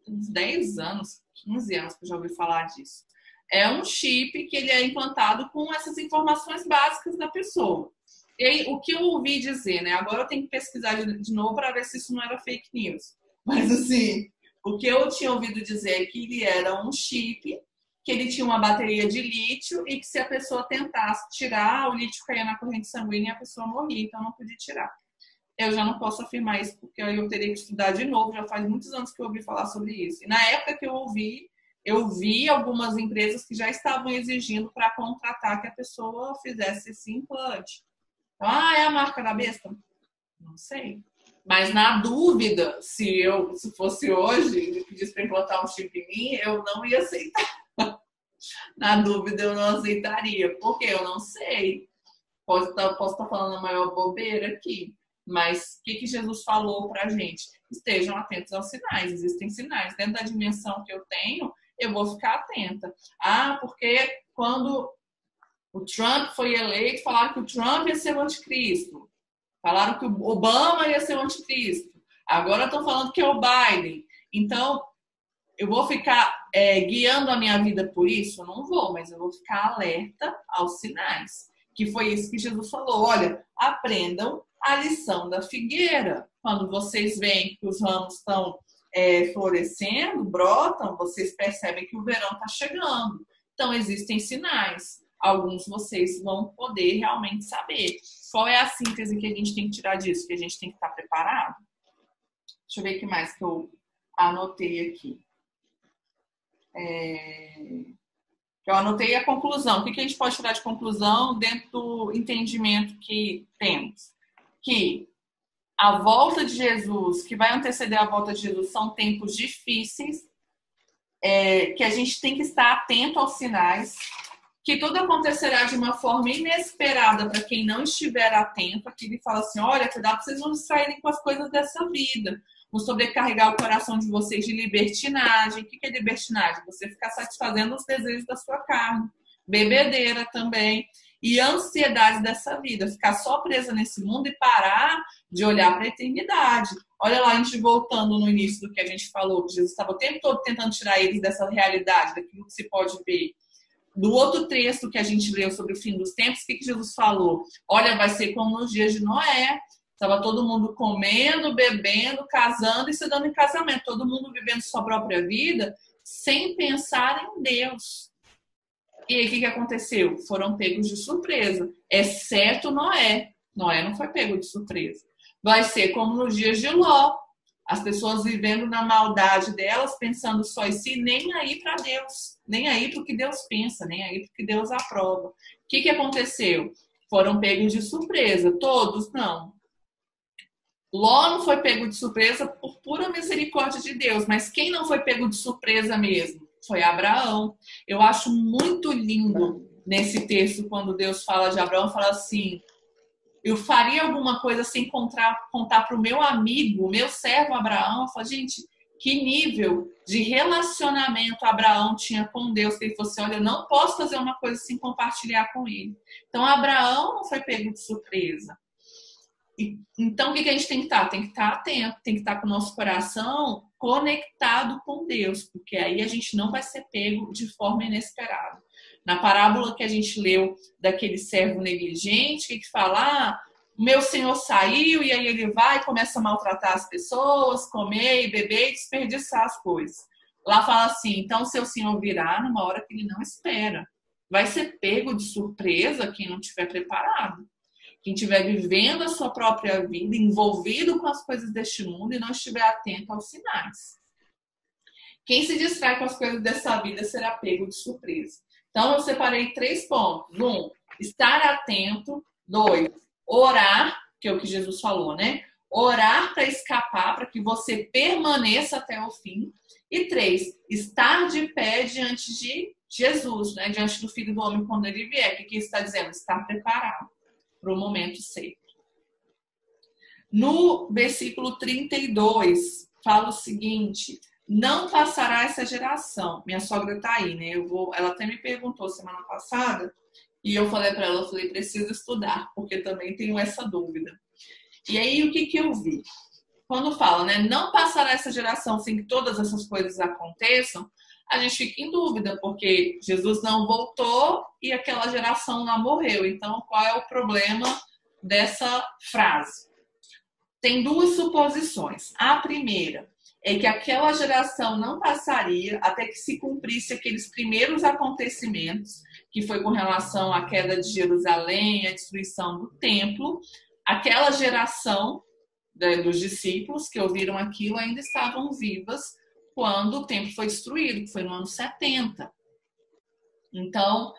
Uns 10 anos, 15 anos que eu já ouvi falar disso. É um chip que ele é implantado com essas informações básicas da pessoa. E aí, o que eu ouvi dizer, né? Agora eu tenho que pesquisar de novo para ver se isso não era fake news. Mas, assim, o que eu tinha ouvido dizer é que ele era um chip, que ele tinha uma bateria de lítio e que se a pessoa tentasse tirar, o lítio caía na corrente sanguínea e a pessoa morria, então não podia tirar. Eu já não posso afirmar isso, porque aí eu teria que estudar de novo. Já faz muitos anos que eu ouvi falar sobre isso. E na época que eu vi algumas empresas que já estavam exigindo para contratar que a pessoa fizesse esse implante. Então, é a marca da besta? Não sei. Mas na dúvida, se fosse hoje e pedisse para implantar um chip em mim, eu não ia aceitar. Na dúvida, eu não aceitaria. Porque eu não sei. Posso estar falando a maior bobeira aqui. Mas o que Jesus falou pra gente? Estejam atentos aos sinais. Existem sinais. Dentro da dimensão que eu tenho, eu vou ficar atenta. Porque quando o Trump foi eleito, falaram que o Trump ia ser o anticristo. Falaram que o Obama ia ser o anticristo. Agora estão falando que é o Biden. Então, eu vou ficar guiando a minha vida por isso? Eu não vou, mas eu vou ficar alerta aos sinais. Que foi isso que Jesus falou. Olha, aprendam a lição da figueira. Quando vocês veem que os ramos estão florescendo, brotam, vocês percebem que o verão está chegando. Então, existem sinais. Alguns vocês vão poder realmente saber. Qual é a síntese que a gente tem que tirar disso? Que a gente tem que estar preparado? Deixa eu ver o que mais que eu anotei aqui. Eu anotei a conclusão. O que a gente pode tirar de conclusão dentro do entendimento que temos? Que a volta de Jesus, que vai anteceder a volta de Jesus, são tempos difíceis, que a gente tem que estar atento aos sinais, que tudo acontecerá de uma forma inesperada para quem não estiver atento. Aqui ele fala assim, olha, cuidado para vocês não distraírem com as coisas dessa vida. Vão sobrecarregar o coração de vocês de libertinagem. O que é libertinagem? Você ficar satisfazendo os desejos da sua carne. Bebedeira também. E ansiedade dessa vida. Ficar só presa nesse mundo e parar de olhar para a eternidade. Olha lá, a gente voltando no início do que a gente falou, que Jesus estava o tempo todo tentando tirar eles dessa realidade, daquilo que se pode ver. Do outro texto que a gente leu sobre o fim dos tempos, o que Jesus falou? Olha, vai ser como nos dias de Noé. Estava todo mundo comendo, bebendo, casando e se dando em casamento. Todo mundo vivendo sua própria vida sem pensar em Deus. E aí, o que aconteceu? Foram pegos de surpresa. Exceto Noé. Noé não foi pego de surpresa. Vai ser como nos dias de Ló. As pessoas vivendo na maldade delas, pensando só em si, nem aí para Deus. Nem aí para o que Deus pensa, nem aí para o que Deus aprova. O que aconteceu? Foram pegos de surpresa. Todos? Não. Ló não foi pego de surpresa por pura misericórdia de Deus, mas quem não foi pego de surpresa mesmo? Foi Abraão. Eu acho muito lindo nesse texto, quando Deus fala de Abraão, fala assim, eu faria alguma coisa sem contar para o meu amigo, meu servo Abraão. Eu falo, gente, que nível de relacionamento Abraão tinha com Deus, que ele falou assim, olha, eu não posso fazer uma coisa sem compartilhar com ele. Então, Abraão não foi pego de surpresa. Então, o que a gente tem que estar? Tem que estar atento, tem que estar com o nosso coração conectado com Deus, porque aí a gente não vai ser pego de forma inesperada. Na parábola que a gente leu daquele servo negligente, que fala, meu senhor saiu e aí ele vai e começa a maltratar as pessoas, comer e beber e desperdiçar as coisas. Lá fala assim, então seu senhor virá numa hora que ele não espera. Vai ser pego de surpresa quem não estiver preparado. Quem estiver vivendo a sua própria vida, envolvido com as coisas deste mundo e não estiver atento aos sinais. Quem se distrai com as coisas dessa vida será pego de surpresa. Então, eu separei 3 pontos. 1, estar atento. 2, orar, que é o que Jesus falou, né? Orar para escapar, para que você permaneça até o fim. E 3, estar de pé diante de Jesus, né? Diante do Filho do Homem quando ele vier. O que está dizendo? Estar preparado para o momento certo. No versículo 32, fala o seguinte, não passará essa geração. Minha sogra está aí, né? Ela até me perguntou semana passada, e eu falei para ela, preciso estudar, porque também tenho essa dúvida. E aí, o que eu vi? Quando fala, né, não passará essa geração sem que todas essas coisas aconteçam, a gente fica em dúvida, porque Jesus não voltou e aquela geração lá morreu. Então, qual é o problema dessa frase? Tem 2 suposições. A primeira é que aquela geração não passaria até que se cumprisse aqueles primeiros acontecimentos, que foi com relação à queda de Jerusalém, a destruição do templo. Aquela geração dos discípulos que ouviram aquilo ainda estavam vivas quando o templo foi destruído, que foi no ano 70. Então,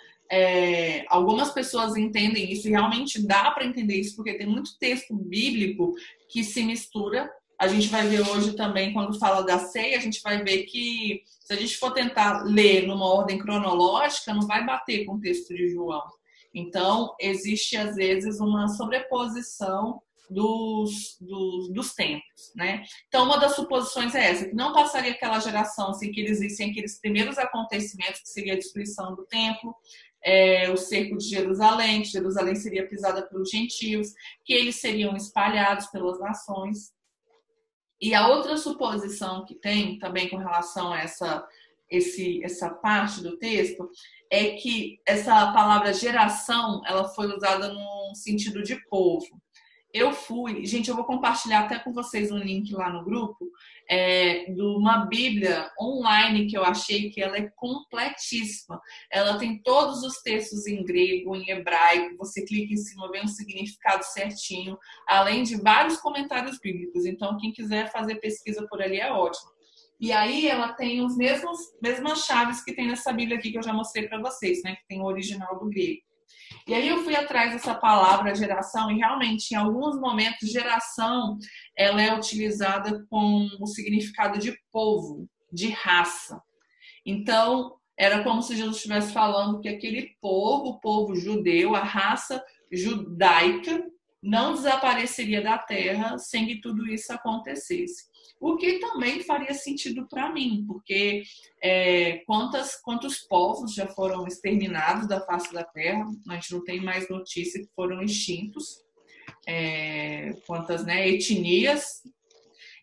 algumas pessoas entendem isso, e realmente dá para entender isso, porque tem muito texto bíblico que se mistura. A gente vai ver hoje também, quando fala da ceia, a gente vai ver que, se a gente for tentar ler numa ordem cronológica, não vai bater com o texto de João. Então, existe, às vezes, uma sobreposição dos tempos, né? Então, uma das suposições é essa, que não passaria aquela geração sem que eles vissem aqueles primeiros acontecimentos, que seria a destruição do templo, o cerco de Jerusalém, que Jerusalém seria pisada pelos gentios, que eles seriam espalhados pelas nações. E a outra suposição que tem também com relação a essa parte do texto é que essa palavra geração, ela foi usada no sentido de povo. Gente, eu vou compartilhar até com vocês um link lá no grupo, de uma Bíblia online que eu achei que ela é completíssima. Ela tem todos os textos em grego, em hebraico, você clica em cima, vê um significado certinho, além de vários comentários bíblicos. Então, quem quiser fazer pesquisa por ali é ótimo. E aí ela tem os mesmas chaves que tem nessa Bíblia aqui que eu já mostrei para vocês, né? Que tem o original do grego. E aí eu fui atrás dessa palavra geração e realmente em alguns momentos geração ela é utilizada com o significado de povo, de raça. Então era como se Jesus estivesse falando que aquele povo, o povo judeu, a raça judaica, não desapareceria da terra sem que tudo isso acontecesse. O que também faria sentido para mim, porque quantos povos já foram exterminados da face da terra, a gente não tem mais notícia que foram extintos, quantas, né, etnias,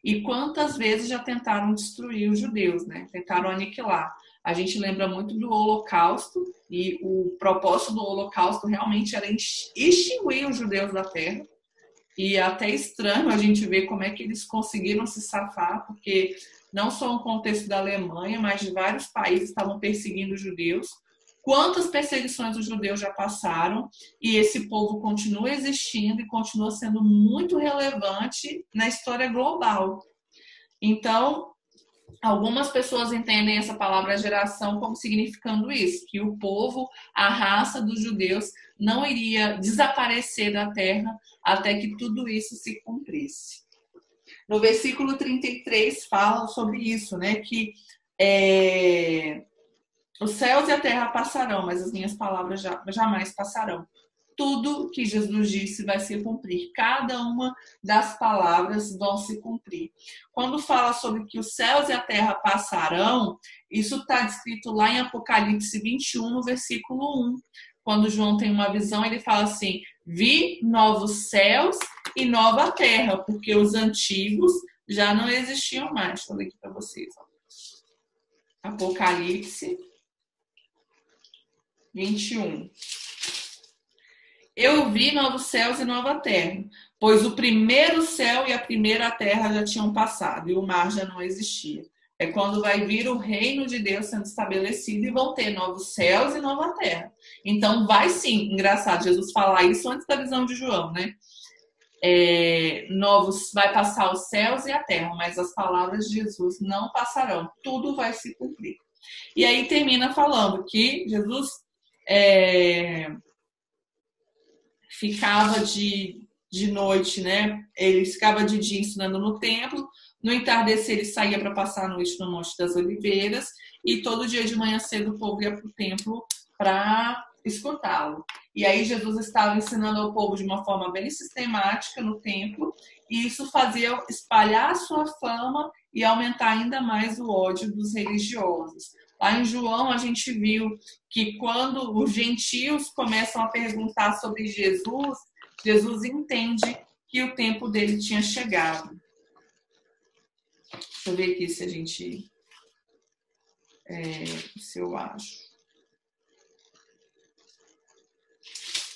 e quantas vezes já tentaram destruir os judeus, né? Tentaram aniquilar. A gente lembra muito do Holocausto, e o propósito do Holocausto realmente era extinguir os judeus da terra. E é até estranho a gente ver como é que eles conseguiram se safar, porque não só no contexto da Alemanha, mas de vários países estavam perseguindo os judeus. Quantas perseguições os judeus já passaram, e esse povo continua existindo e continua sendo muito relevante na história global. Então, algumas pessoas entendem essa palavra geração como significando isso, que o povo, a raça dos judeus, não iria desaparecer da terra até que tudo isso se cumprisse. No versículo 33 fala sobre isso, né? Que os céus e a terra passarão, mas as minhas palavras jamais passarão. Tudo que Jesus disse vai se cumprir. Cada uma das palavras vão se cumprir. Quando fala sobre que os céus e a terra passarão, isso está descrito lá em Apocalipse 21, no versículo 1. Quando João tem uma visão, ele fala assim: vi novos céus e nova terra, porque os antigos já não existiam mais. Deixa eu ler aqui para vocês. Apocalipse 21. Eu vi novos céus e nova terra, pois o primeiro céu e a primeira terra já tinham passado e o mar já não existia. É quando vai vir o reino de Deus sendo estabelecido e vão ter novos céus e nova terra. Então vai sim, engraçado Jesus falar isso antes da visão de João, né? Vai passar os céus e a terra, mas as palavras de Jesus não passarão. Tudo vai se cumprir. E aí termina falando que Jesus ficava de noite, né? Ele ficava de dia ensinando no templo. No entardecer ele saía para passar a noite no Monte das Oliveiras. E todo dia de manhã cedo o povo ia para o templo para escutá-lo. E aí Jesus estava ensinando ao povo de uma forma bem sistemática no templo. E isso fazia espalhar a sua fama e aumentar ainda mais o ódio dos religiosos. Lá em João, a gente viu que quando os gentios começam a perguntar sobre Jesus, Jesus entende que o tempo dele tinha chegado. Deixa eu ver aqui se a gente... se eu acho.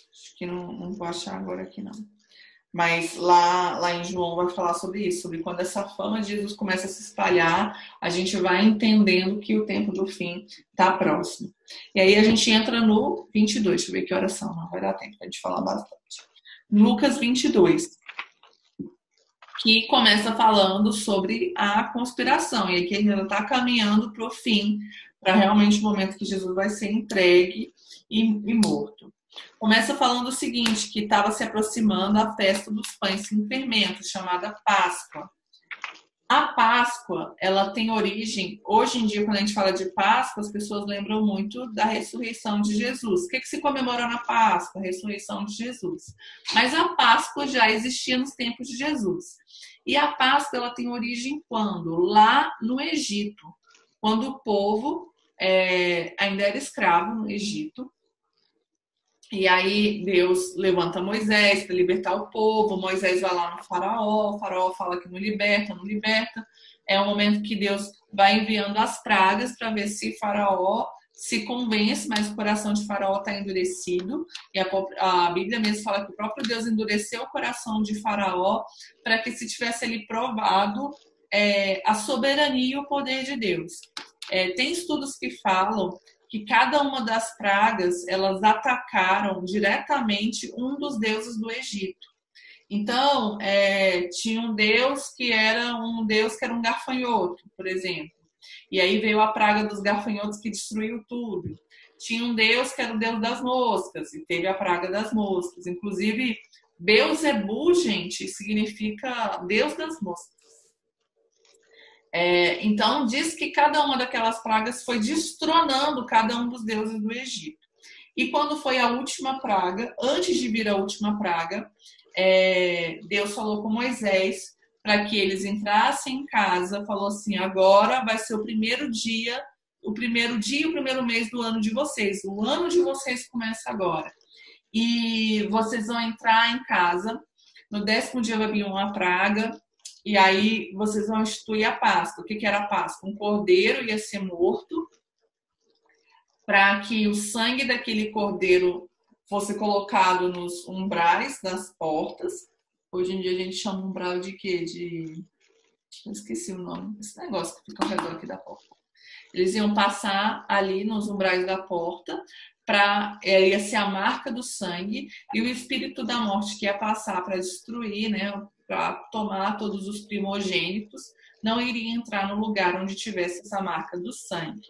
Acho que não vou achar agora aqui, não. Mas lá em João vai falar sobre isso, sobre quando essa fama de Jesus começa a se espalhar, a gente vai entendendo que o tempo do fim está próximo. E aí a gente entra no 22, deixa eu ver que horas são, não vai dar tempo para a gente falar bastante. Lucas 22, que começa falando sobre a conspiração, e aqui a gente está caminhando para o fim, para realmente o momento que Jesus vai ser entregue e morto. Começa falando o seguinte, que estava se aproximando a festa dos pães sem fermento, chamada Páscoa. A Páscoa, ela tem origem, hoje em dia, quando a gente fala de Páscoa, as pessoas lembram muito da ressurreição de Jesus. O que se comemora na Páscoa? A ressurreição de Jesus. Mas a Páscoa já existia nos tempos de Jesus. E a Páscoa, ela tem origem quando? Lá no Egito, quando o povo ainda era escravo no Egito. E aí Deus levanta Moisés para libertar o povo. Moisés vai lá no faraó. O faraó fala que não liberta. É um momento que Deus vai enviando as pragas para ver se faraó se convence, mas o coração de faraó está endurecido. E a Bíblia mesmo fala que o próprio Deus endureceu o coração de faraó para que se tivesse ali provado a soberania e o poder de Deus. Tem estudos que falam que cada uma das pragas, elas atacaram diretamente um dos deuses do Egito. Então, tinha um Deus que era um gafanhoto, por exemplo. E aí veio a praga dos gafanhotos que destruiu tudo. Tinha um Deus que era o Deus das moscas, e teve a praga das moscas. Inclusive, Beelzebu, gente, significa Deus das moscas. Então, diz que cada uma daquelas pragas foi destronando cada um dos deuses do Egito. E quando foi a última praga, antes de vir a última praga, Deus falou com Moisés para que eles entrassem em casa, falou assim, agora vai ser o primeiro dia e o primeiro mês do ano de vocês. O ano de vocês começa agora. E vocês vão entrar em casa, no 10º dia vai vir uma praga, e aí vocês vão instituir a Páscoa. O que era a Páscoa? Um cordeiro ia ser morto, para que o sangue daquele cordeiro fosse colocado nos umbrais das portas. Hoje em dia a gente chama umbral de quê? Eu esqueci o nome. Esse negócio que fica ao redor aqui da porta. Eles iam passar ali nos umbrais da porta, ia ser a marca do sangue, e o espírito da morte que ia passar para destruir, né, para tomar todos os primogênitos, não iria entrar no lugar onde tivesse essa marca do sangue.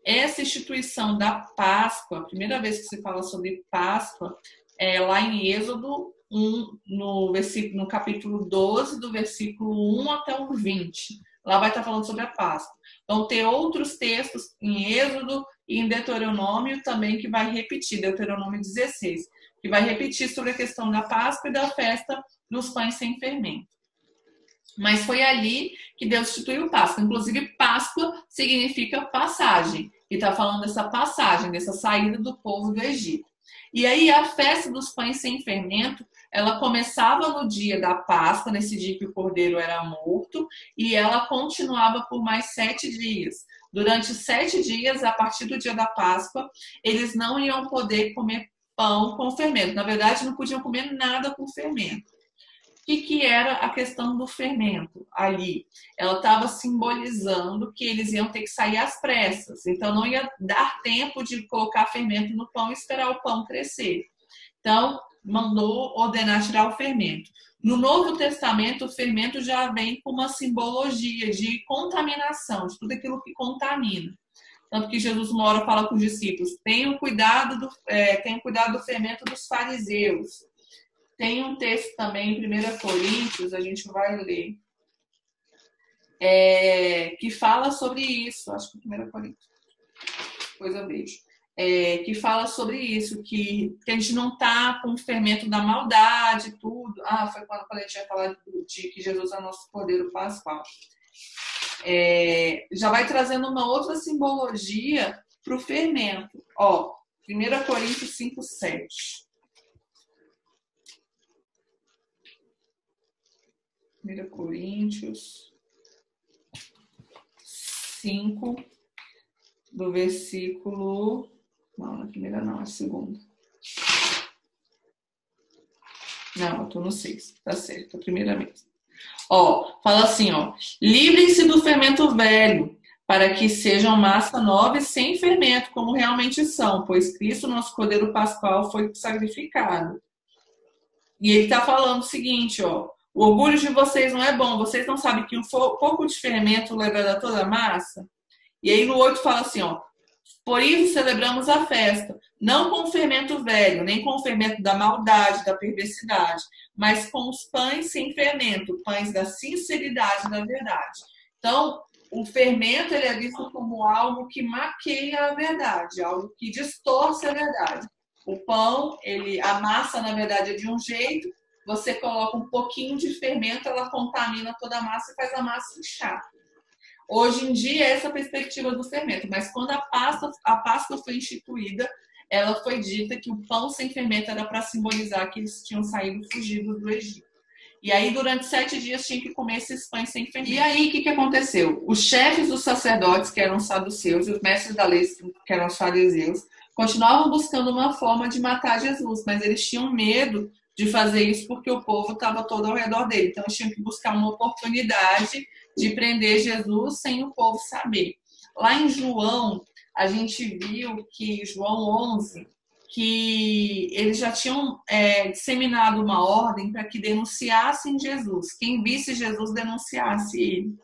Essa instituição da Páscoa, a primeira vez que se fala sobre Páscoa, é lá em Êxodo 1, no capítulo 12, do versículo 1 até o 20. Lá vai estar falando sobre a Páscoa. Vão ter outros textos em Êxodo e em Deuteronômio também que vai repetir, Deuteronômio 16, que vai repetir sobre a questão da Páscoa e da festa dos pães sem fermento. Mas foi ali que Deus instituiu Páscoa. Inclusive, Páscoa significa passagem. E está falando dessa passagem, dessa saída do povo do Egito. E aí, a festa dos pães sem fermento, ela começava no dia da Páscoa, nesse dia que o cordeiro era morto, e ela continuava por mais 7 dias. Durante 7 dias, a partir do dia da Páscoa, eles não iam poder comer pão com fermento. Na verdade, não podiam comer nada com fermento. O que era a questão do fermento ali? Ela estava simbolizando que eles iam ter que sair às pressas. Então, não ia dar tempo de colocar fermento no pão e esperar o pão crescer. Então, mandou ordenar tirar o fermento. No Novo Testamento, o fermento já vem com uma simbologia de contaminação, de tudo aquilo que contamina. Tanto que Jesus uma hora fala com os discípulos, tenham cuidado do fermento dos fariseus. Tem um texto também em 1 Coríntios, a gente vai ler, que fala sobre isso. Acho que 1 Coríntios, depois eu vejo. Que fala sobre isso, que a gente não está com o fermento da maldade e tudo. Foi quando a gente ia falar de que Jesus é o nosso Cordeiro Pascual. Já vai trazendo uma outra simbologia para o fermento. 1 Coríntios 5:7. 1 Coríntios 5, do versículo... Não, na primeira não, a segunda. Não, eu tô no 6, tá certo, a primeira mesmo. Fala assim, livrem-se do fermento velho, para que sejam massa nova e sem fermento, como realmente são, pois Cristo, nosso Cordeiro Pascual, foi sacrificado. E ele tá falando o seguinte, o orgulho de vocês não é bom. Vocês não sabem que um pouco de fermento leva toda a massa? E aí no 8 fala assim, por isso celebramos a festa, não com o fermento velho, nem com o fermento da maldade, da perversidade, mas com os pães sem fermento, pães da sinceridade e da verdade. Então, o fermento ele é visto como algo que maqueia a verdade, algo que distorce a verdade. O pão, a massa, na verdade, é de um jeito. Você coloca um pouquinho de fermento, ela contamina toda a massa e faz a massa inchar. Hoje em dia, essa é a perspectiva do fermento. Mas quando a Páscoa foi instituída, ela foi dita que o pão sem fermento era para simbolizar que eles tinham saído fugidos do Egito. E aí, durante 7 dias, tinha que comer esses pães sem fermento. E aí, o que aconteceu? Os chefes dos sacerdotes, que eram os saduceus, e os mestres da lei, que eram os fariseus, continuavam buscando uma forma de matar Jesus, mas eles tinham medo de fazer isso porque o povo estava todo ao redor dele. Então, eles tinham que buscar uma oportunidade de prender Jesus sem o povo saber. Lá em João, a gente viu que João 11, que eles já tinham disseminado uma ordem para que denunciassem Jesus. Quem visse Jesus denunciasse ele.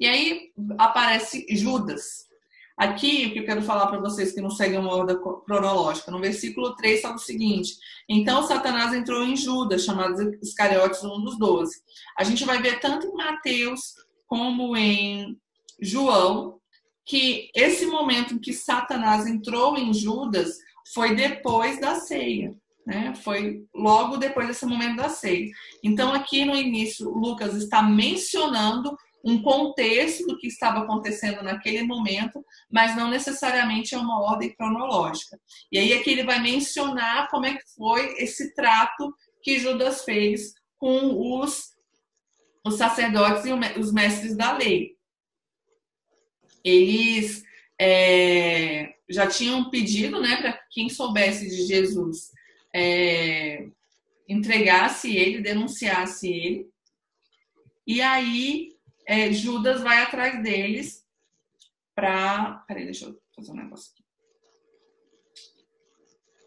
E aí aparece Judas. Aqui, o que eu quero falar para vocês que não seguem uma ordem cronológica, no versículo 3 fala o seguinte: então Satanás entrou em Judas, chamado Iscariotes, um dos 12. A gente vai ver tanto em Mateus como em João, que esse momento em que Satanás entrou em Judas foi depois da ceia, né? Foi logo depois desse momento da ceia. Então, aqui no início, Lucas está mencionando um contexto do que estava acontecendo naquele momento, mas não necessariamente é uma ordem cronológica. E aí aqui ele vai mencionar como é que foi esse trato que Judas fez com os sacerdotes e os mestres da lei. Eles já tinham pedido, né, para quem soubesse de Jesus entregasse ele, denunciasse ele. E aí Judas vai atrás deles para... Peraí, deixa eu fazer um negócio aqui.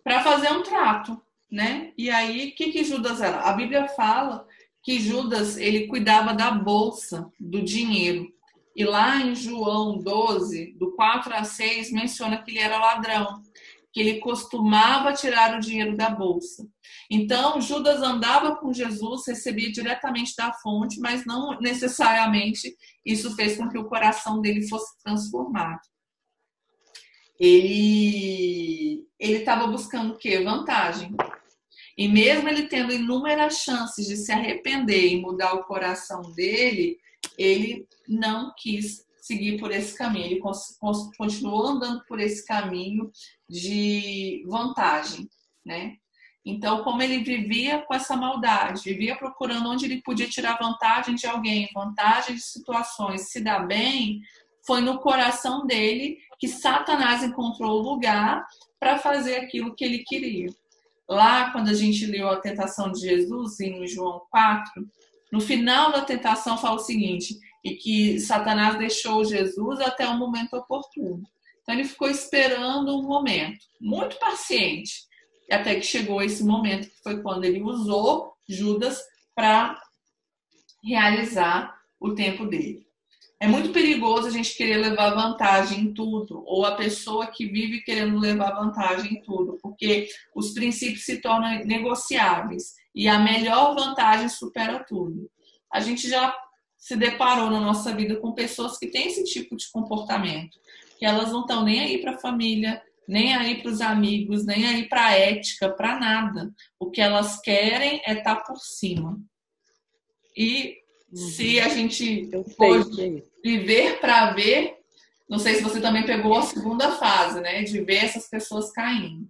Para fazer um trato, né? E aí, o que Judas era? A Bíblia fala que Judas, ele cuidava da bolsa, do dinheiro. E lá em João 12, do 4 a 6, menciona que ele era ladrão, que ele costumava tirar o dinheiro da bolsa. Então, Judas andava com Jesus, recebia diretamente da fonte, mas não necessariamente isso fez com que o coração dele fosse transformado. Ele estava buscando o quê? Vantagem. E mesmo ele tendo inúmeras chances de se arrepender e mudar o coração dele, ele não quis seguir por esse caminho. Ele continuou andando por esse caminho de vantagem, né? Então, como ele vivia com essa maldade, vivia procurando onde ele podia tirar vantagem de alguém, vantagem de situações, se dar bem, foi no coração dele que Satanás encontrou o lugar para fazer aquilo que ele queria. Lá, quando a gente leu a tentação de Jesus, em João 4, no final da tentação fala o seguinte: e que Satanás deixou Jesus até o momento oportuno. Então ele ficou esperando um momento, muito paciente, até que chegou esse momento, que foi quando ele usou Judas para realizar o tempo dele. É muito perigoso a gente querer levar vantagem em tudo, ou a pessoa que vive querendo levar vantagem em tudo, porque os princípios se tornam negociáveis e a melhor vantagem supera tudo. A gente já se deparou na nossa vida com pessoas que têm esse tipo de comportamento, que elas não estão nem aí para a família, nem aí para os amigos, nem aí para a ética, para nada. O que elas querem é estar por cima. E se a gente pode viver para ver, não sei se você também pegou a segunda fase, né, de ver essas pessoas caindo.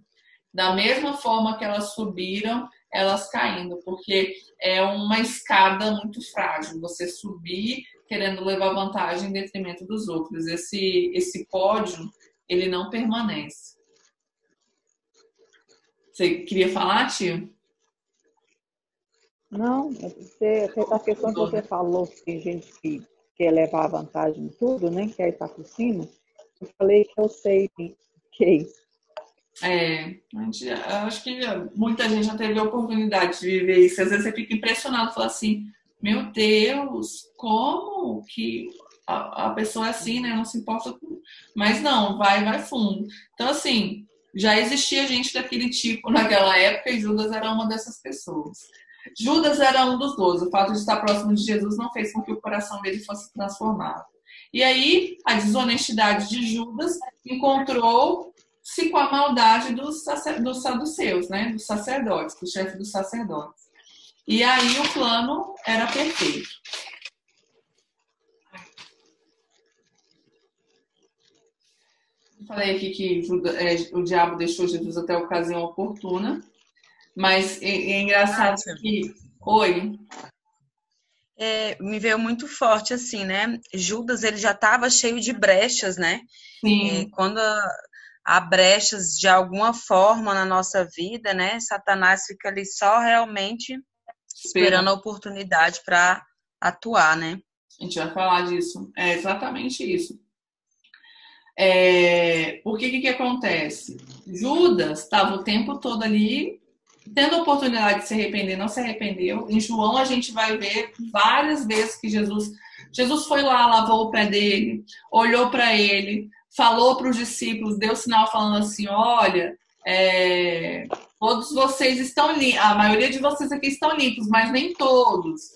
Da mesma forma que elas subiram, elas caindo, porque é uma escada muito frágil. Você subir querendo levar vantagem em detrimento dos outros. Esse pódio, ele não permanece. Você queria falar, tio? Não, a questão que você falou, que tem gente que quer levar vantagem em tudo, né? Quer estar por cima. Eu falei que eu sei que é isso. Eu acho que muita gente já teve a oportunidade de viver isso. Às vezes você fica impressionado, fala assim, meu Deus, como que a pessoa é assim, né? Não se importa com... Mas não, vai fundo. Então, assim, já existia gente daquele tipo naquela época e Judas era uma dessas pessoas. Judas era um dos 12. O fato de estar próximo de Jesus não fez com que o coração dele fosse transformado. E aí, a desonestidade de Judas encontrou-se com a maldade dos saduceus, né? Dos sacerdotes, do chefe dos sacerdotes. E aí o plano era perfeito. Falei aqui que o diabo deixou Jesus até a ocasião oportuna, mas é engraçado que... Oi? Me veio muito forte assim, né? Judas, ele já estava cheio de brechas, né? Sim. Quando há brechas de alguma forma na nossa vida, né? Satanás fica ali só realmente esperando a oportunidade para atuar, né? A gente vai falar disso. É exatamente isso. Porque que acontece? Judas estava o tempo todo ali, tendo a oportunidade de se arrepender, não se arrependeu. Em João a gente vai ver várias vezes que Jesus foi lá, lavou o pé dele, olhou para ele, falou para os discípulos, deu sinal falando assim, olha, todos vocês estão limpos, a maioria de vocês aqui estão limpos, mas nem todos.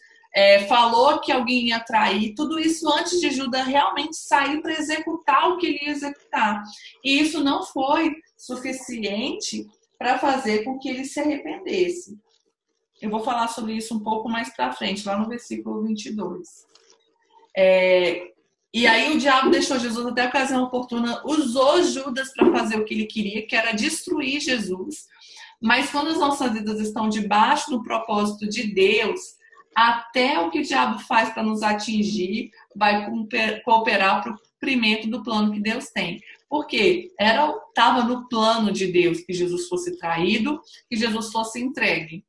Falou que alguém ia trair, tudo isso antes de Judas realmente sair para executar o que ele ia executar. E isso não foi suficiente para fazer com que ele se arrependesse. Eu vou falar sobre isso um pouco mais para frente, lá no versículo 22. E aí o diabo deixou Jesus até a ocasião oportuna, usou Judas para fazer o que ele queria, que era destruir Jesus. Mas quando as nossas vidas estão debaixo do propósito de Deus, até o que o diabo faz para nos atingir vai cooperar para o cumprimento do plano que Deus tem. Porque estava no plano de Deus que Jesus fosse traído, que Jesus fosse entregue.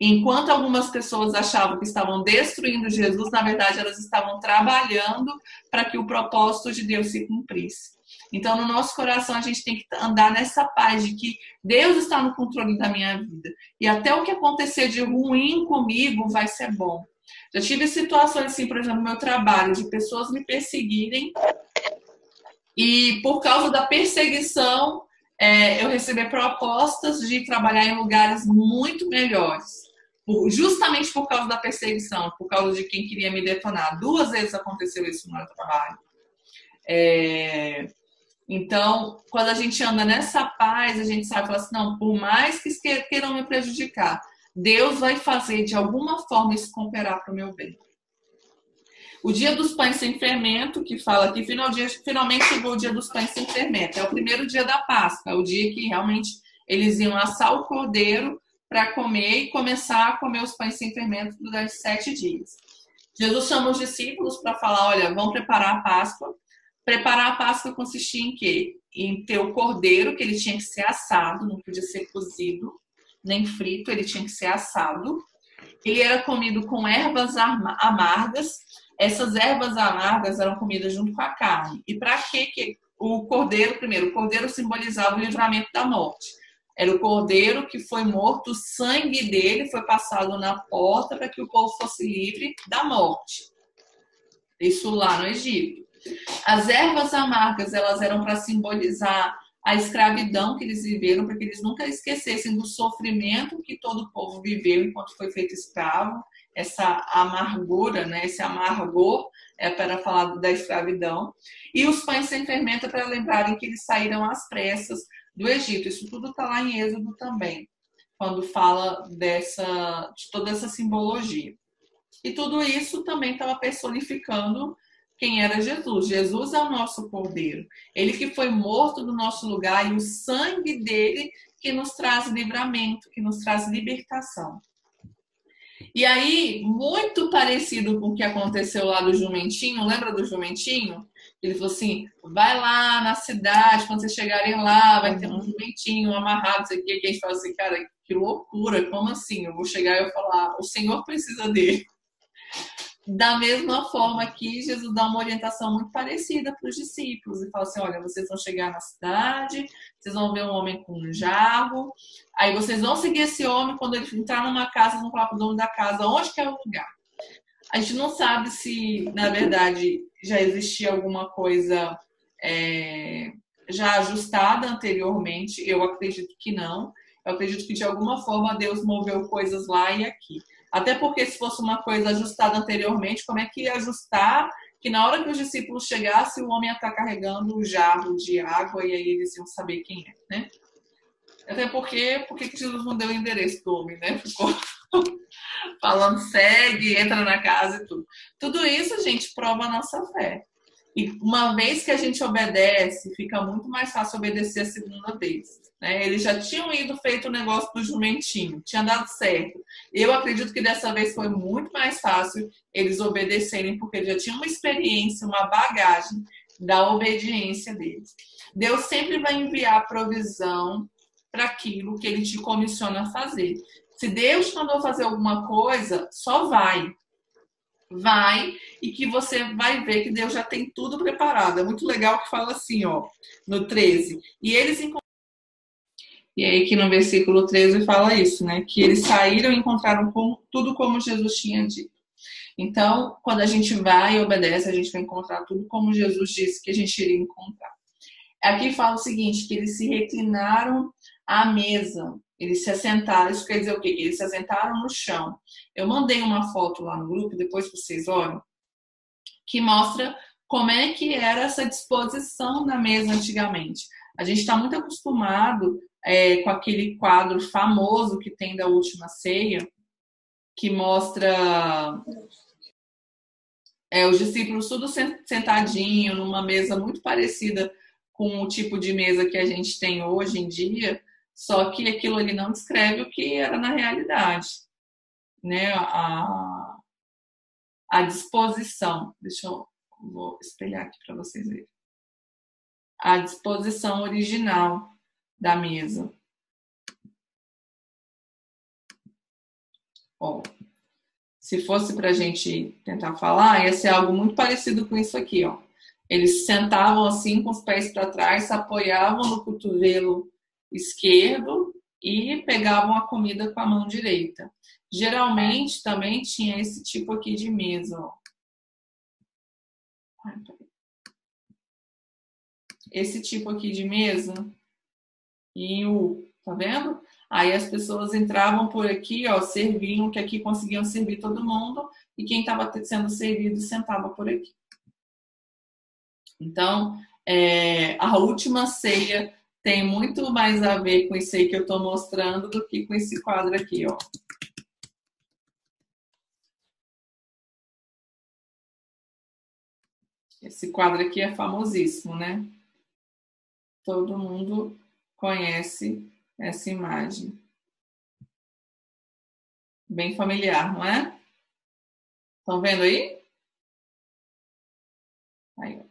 Enquanto algumas pessoas achavam que estavam destruindo Jesus, na verdade elas estavam trabalhando para que o propósito de Deus se cumprisse. Então, no nosso coração, a gente tem que andar nessa paz de que Deus está no controle da minha vida. E até o que acontecer de ruim comigo vai ser bom. Já tive situações assim, por exemplo, no meu trabalho, de pessoas me perseguirem e por causa da perseguição, eu recebi propostas de trabalhar em lugares muito melhores. Justamente por causa da perseguição, por causa de quem queria me detonar. 2 vezes aconteceu isso no meu trabalho. Então, quando a gente anda nessa paz, a gente sabe, fala assim, não, por mais que queiram me prejudicar, Deus vai fazer de alguma forma isso cooperar para o meu bem. O dia dos pães sem fermento, que fala que finalmente chegou o dia dos pães sem fermento. É o primeiro dia da Páscoa, é o dia que realmente eles iam assar o cordeiro para comer e começar a comer os pães sem fermento durante 7 dias. Jesus chama os discípulos para falar, olha, vão preparar a Páscoa. Preparar a Páscoa consistia em quê? Em ter o cordeiro, que ele tinha que ser assado, não podia ser cozido, nem frito, ele tinha que ser assado. Ele era comido com ervas amargas. Essas ervas amargas eram comidas junto com a carne. E para que o cordeiro, primeiro, o cordeiro simbolizava o livramento da morte. Era o cordeiro que foi morto, o sangue dele foi passado na porta para que o povo fosse livre da morte. Isso lá no Egito. As ervas amargas, elas eram para simbolizar a escravidão que eles viveram, para que eles nunca esquecessem do sofrimento que todo o povo viveu enquanto foi feito escravo. Essa amargura, né? Esse amargor é para falar da escravidão. E os pães sem fermento é para lembrarem que eles saíram às pressas do Egito. Isso tudo está lá em Êxodo também, quando fala de toda essa simbologia. E tudo isso também estava personificando quem era Jesus. Jesus é o nosso cordeiro. Ele que foi morto no nosso lugar e o sangue dele que nos traz livramento, que nos traz libertação. E aí, muito parecido com o que aconteceu lá do jumentinho, lembra do jumentinho? Ele falou assim, vai lá na cidade, quando vocês chegarem lá, vai ter um jumentinho amarrado, não sei o que, a gente fala assim, cara, que loucura, como assim? Eu vou chegar e eu falar, o Senhor precisa dele. Da mesma forma que Jesus dá uma orientação muito parecida para os discípulos e fala assim, olha, vocês vão chegar na cidade, vocês vão ver um homem com um jarro, aí vocês vão seguir esse homem, quando ele entrar numa casa, vão falar para o dono da casa onde que é o lugar. A gente não sabe se, na verdade, já existia alguma coisa já ajustada anteriormente, eu acredito que não. Eu acredito que de alguma forma Deus moveu coisas lá e aqui. Até porque se fosse uma coisa ajustada anteriormente, como é que ia ajustar que na hora que os discípulos chegassem, o homem ia estar carregando um jarro de água e aí eles iam saber quem é, né? Até porque que Jesus não deu o endereço do homem, né? Ficou falando, segue, entra na casa e tudo. Tudo isso, gente, prova a nossa fé. E uma vez que a gente obedece, fica muito mais fácil obedecer a segunda vez. Né? Eles já tinham feito o negócio do jumentinho, tinha dado certo. Eu acredito que dessa vez foi muito mais fácil eles obedecerem, porque eles já tinham uma experiência, uma bagagem da obediência deles. Deus sempre vai enviar provisão para aquilo que Ele te comissiona a fazer. Se Deus te mandou fazer alguma coisa, só vai. vai e que você vai ver que Deus já tem tudo preparado. É muito legal que fala assim, ó, no 13. E aí que no versículo 13 fala isso, né? Que eles saíram e encontraram tudo como Jesus tinha dito. Então, quando a gente vai e obedece, a gente vai encontrar tudo como Jesus disse que a gente iria encontrar. Aqui fala o seguinte, que eles se reclinaram à mesa. Eles se assentaram, isso quer dizer o quê? Que eles se assentaram no chão. Eu mandei uma foto lá no grupo, depois vocês olham, que mostra como é que era essa disposição da mesa antigamente. A gente está muito acostumado com aquele quadro famoso que tem da Última Ceia, que mostra os discípulos tudo sentadinho numa mesa muito parecida com o tipo de mesa que a gente tem hoje em dia, só que aquilo ali não descreve o que era na realidade, né? A disposição, vou espelhar aqui para vocês verem. A disposição original da mesa. Ó, se fosse para a gente tentar falar, ia ser algo muito parecido com isso aqui, ó. Eles sentavam assim com os pés para trás, se apoiavam no cotovelo esquerdo e pegavam a comida com a mão direita. Geralmente também tinha esse tipo aqui de mesa, ó. Esse tipo aqui de mesa em U, tá vendo? Aí as pessoas entravam por aqui, ó, serviam, que aqui conseguiam servir todo mundo, e quem estava sendo servido sentava por aqui. Então, a Última Ceia tem muito mais a ver com isso aí que eu estou mostrando do que com esse quadro aqui, ó. Esse quadro aqui é famosíssimo, né? Todo mundo conhece essa imagem. Bem familiar, não é? Estão vendo aí? Aí, ó.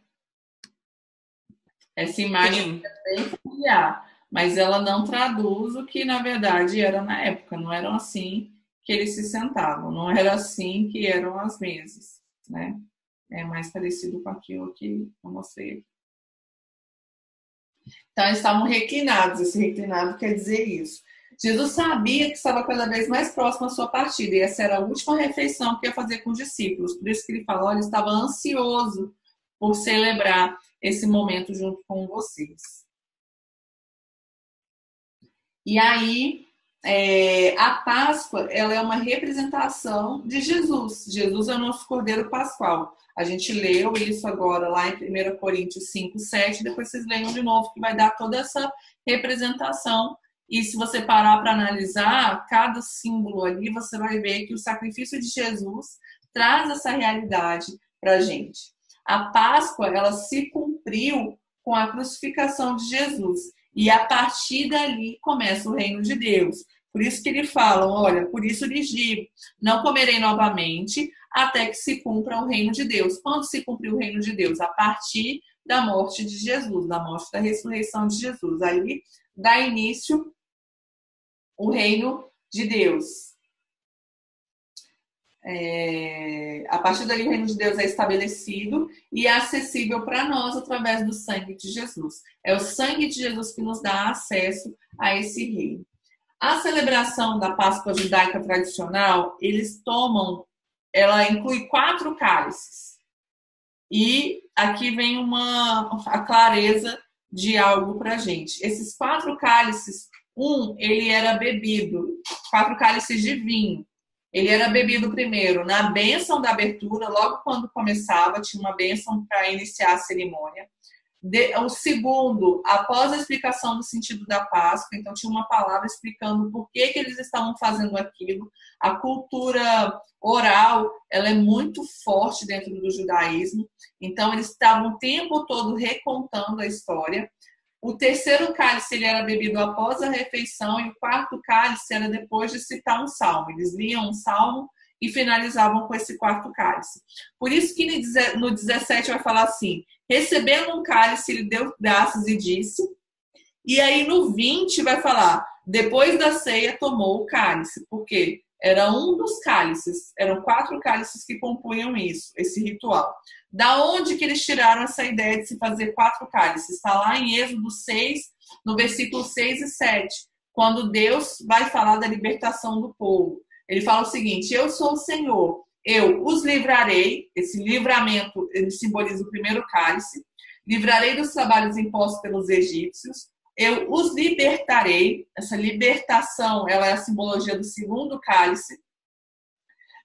Essa imagem é bem familiar, mas ela não traduz o que, na verdade, era na época. Não eram assim que eles se sentavam. Não era assim que eram as mesas, né? É mais parecido com aquilo que eu mostrei aqui. Então, eles estavam reclinados. Esse reclinado quer dizer isso. Jesus sabia que estava cada vez mais próximo à sua partida. E essa era a última refeição que ia fazer com os discípulos. Por isso que ele falou, ele estava ansioso por celebrar esse momento junto com vocês. E aí, a Páscoa, ela é uma representação de Jesus. Jesus é o nosso Cordeiro Pascual. A gente leu isso agora lá em 1 Coríntios 5, 7. Depois vocês leiam de novo, que vai dar toda essa representação. E se você parar para analisar cada símbolo ali, você vai ver que o sacrifício de Jesus traz essa realidade para a gente. A Páscoa, ela se cumpriu com a crucificação de Jesus. E a partir dali começa o reino de Deus. Por isso que ele fala, olha, por isso lhes digo, não comerei novamente até que se cumpra o reino de Deus. Quando se cumpriu o reino de Deus? A partir da morte de Jesus, da morte da ressurreição de Jesus. Aí dá início o reino de Deus. A partir dali o reino de Deus é estabelecido e é acessível para nós através do sangue de Jesus. É o sangue de Jesus que nos dá acesso a esse reino. A celebração da Páscoa judaica tradicional, ela inclui 4 cálices. E aqui vem a clareza de algo para a gente. Esses 4 cálices, ele era bebido, 4 cálices de vinho. Ele era bebido primeiro na bênção da abertura, logo quando começava, tinha uma bênção para iniciar a cerimônia. O segundo, após a explicação do sentido da Páscoa, então tinha uma palavra explicando por que eles estavam fazendo aquilo. A cultura oral, ela é muito forte dentro do judaísmo, então eles estavam o tempo todo recontando a história. O terceiro cálice ele era bebido após a refeição e o quarto cálice era depois de citar um salmo. Eles liam um salmo e finalizavam com esse quarto cálice. Por isso que no 17 vai falar assim, recebendo um cálice, ele deu graças e disse. E aí no 20 vai falar, depois da ceia tomou o cálice. Por quê? Era um dos cálices, eram 4 cálices que compunham isso, esse ritual. Da onde que eles tiraram essa ideia de se fazer 4 cálices? Está lá em Êxodo 6, no versículo 6 e 7, quando Deus vai falar da libertação do povo. Ele fala o seguinte: eu sou o Senhor, eu os livrarei. Esse livramento, ele simboliza o primeiro cálice. Livrarei dos trabalhos impostos pelos egípcios. Eu os libertarei. Essa libertação, ela é a simbologia do segundo cálice,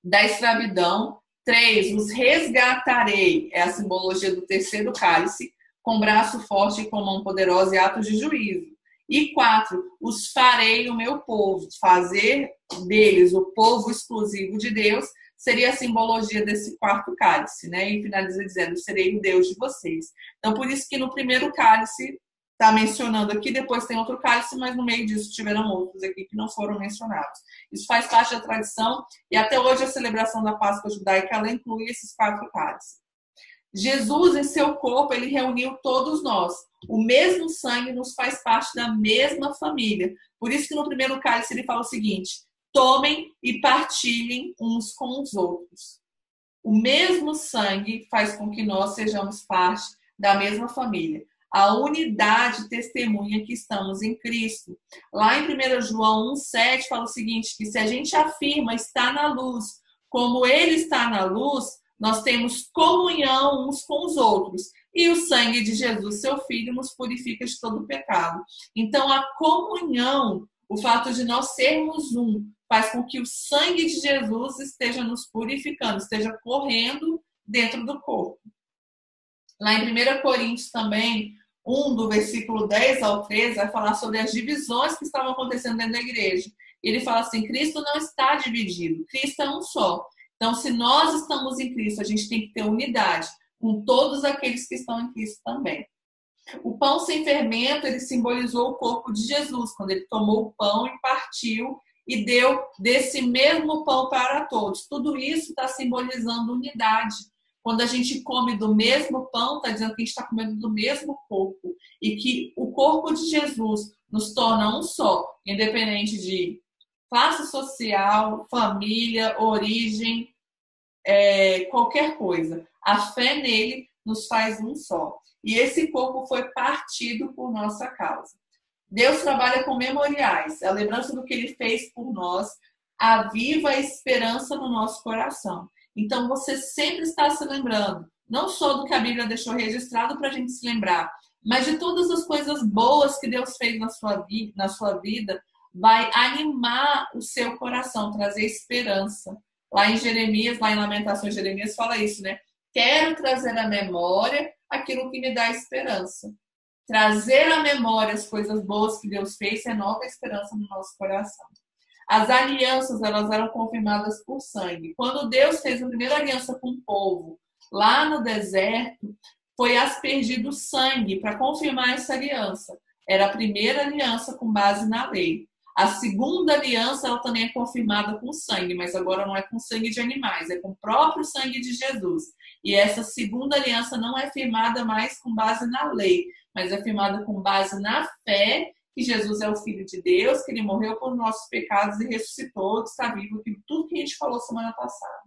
da escravidão. 3, os resgatarei. É a simbologia do terceiro cálice, com braço forte e com mão poderosa e atos de juízo. E 4, os farei o meu povo. Fazer deles o povo exclusivo de Deus seria a simbologia desse 4º cálice, né? E finaliza dizendo: serei o Deus de vocês. Então, por isso que no primeiro cálice está mencionando aqui, depois tem outro cálice, mas no meio disso tiveram outros aqui que não foram mencionados. Isso faz parte da tradição e até hoje a celebração da Páscoa judaica, ela inclui esses 4 cálices. Jesus, em seu corpo, ele reuniu todos nós. O mesmo sangue nos faz parte da mesma família. Por isso que no primeiro cálice ele fala o seguinte: tomem e partilhem uns com os outros. O mesmo sangue faz com que nós sejamos parte da mesma família. A unidade testemunha que estamos em Cristo. Lá em 1 João 1,7 fala o seguinte, que se a gente afirma estar na luz, como ele está na luz, nós temos comunhão uns com os outros. E o sangue de Jesus, seu Filho, nos purifica de todo pecado. Então, a comunhão, o fato de nós sermos um, faz com que o sangue de Jesus esteja nos purificando, esteja correndo dentro do corpo. Lá em 1 Coríntios também, 1, do versículo 10 ao 13, vai falar sobre as divisões que estavam acontecendo dentro da igreja. Ele fala assim: Cristo não está dividido, Cristo é um só. Então, se nós estamos em Cristo, a gente tem que ter unidade com todos aqueles que estão em Cristo também. O pão sem fermento, ele simbolizou o corpo de Jesus, quando ele tomou o pão e partiu e deu desse mesmo pão para todos. Tudo isso está simbolizando unidade. Quando a gente come do mesmo pão, está dizendo que a gente está comendo do mesmo corpo. E que o corpo de Jesus nos torna um só, independente de classe social, família, origem, qualquer coisa. A fé nele nos faz um só. E esse corpo foi partido por nossa causa. Deus trabalha com memoriais. A lembrança do que ele fez por nós aviva a esperança no nosso coração. Então, você sempre está se lembrando, não só do que a Bíblia deixou registrado para a gente se lembrar, mas de todas as coisas boas que Deus fez na sua vida, vai animar o seu coração, trazer esperança. Lá em Jeremias, lá em Lamentações, Jeremias fala isso, né? Quero trazer à memória aquilo que me dá esperança. Trazer à memória as coisas boas que Deus fez renova a esperança no nosso coração. As alianças, elas eram confirmadas por sangue. Quando Deus fez a primeira aliança com o povo, lá no deserto, foi aspergido sangue para confirmar essa aliança. Era a primeira aliança com base na lei. A segunda aliança, ela também é confirmada com sangue, mas agora não é com sangue de animais, é com o próprio sangue de Jesus. E essa segunda aliança não é firmada mais com base na lei, mas é firmada com base na fé que Jesus é o Filho de Deus, que ele morreu por nossos pecados e ressuscitou, está vivo, tudo que a gente falou semana passada.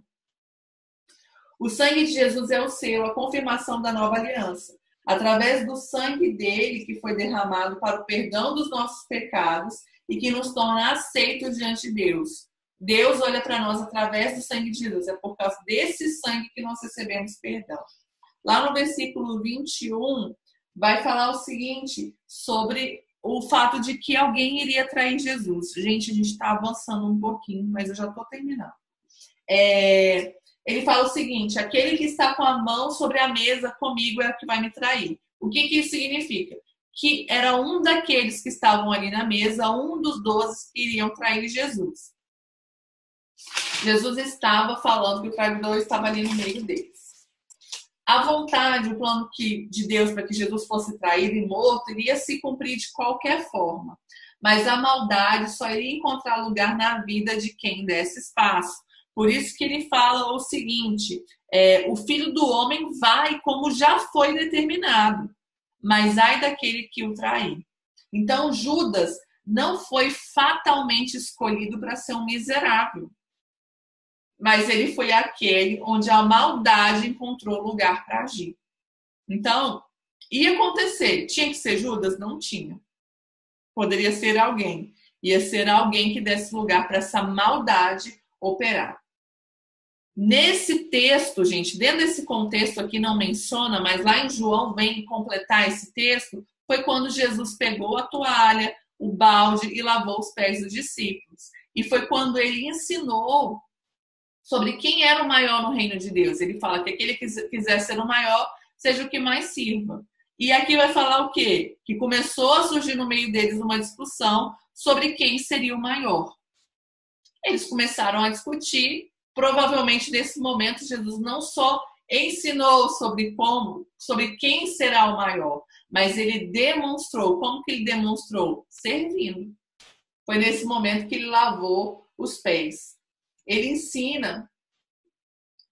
O sangue de Jesus é o selo, a confirmação da nova aliança. Através do sangue dele, que foi derramado para o perdão dos nossos pecados e que nos torna aceitos diante de Deus. Deus olha para nós através do sangue de Jesus. É por causa desse sangue que nós recebemos perdão. Lá no versículo 21, vai falar o seguinte sobre o fato de que alguém iria trair Jesus. Gente, a gente está avançando um pouquinho, mas eu já estou terminando. Ele fala o seguinte: aquele que está com a mão sobre a mesa comigo é o que vai me trair. O que isso significa? Que era um daqueles que estavam ali na mesa, um dos 12 que iriam trair Jesus. Jesus estava falando que o traidor estava ali no meio deles. A vontade, o plano de Deus para que Jesus fosse traído e morto iria se cumprir de qualquer forma. Mas a maldade só iria encontrar lugar na vida de quem desse espaço. Por isso que ele fala o seguinte: o Filho do Homem vai como já foi determinado, mas ai daquele que o trair. Então Judas não foi fatalmente escolhido para ser um miserável. mas ele foi aquele onde a maldade encontrou lugar para agir. Então, ia acontecer. Tinha que ser Judas? Não tinha. Poderia ser alguém. Ia ser alguém que desse lugar para essa maldade operar. Nesse texto, gente, dentro desse contexto aqui não menciona, mas lá em João vem completar esse texto, foi quando Jesus pegou a toalha, o balde e lavou os pés dos discípulos. E foi quando ele ensinou sobre quem era o maior no reino de Deus. Ele fala que aquele que quiser ser o maior, seja o que mais sirva. E aqui vai falar o quê? Que começou a surgir no meio deles uma discussão sobre quem seria o maior. Eles começaram a discutir. Provavelmente, nesse momento, Jesus não só ensinou sobre quem será o maior, mas ele demonstrou. Como que ele demonstrou? Servindo. Foi nesse momento que ele lavou os pés. Ele ensina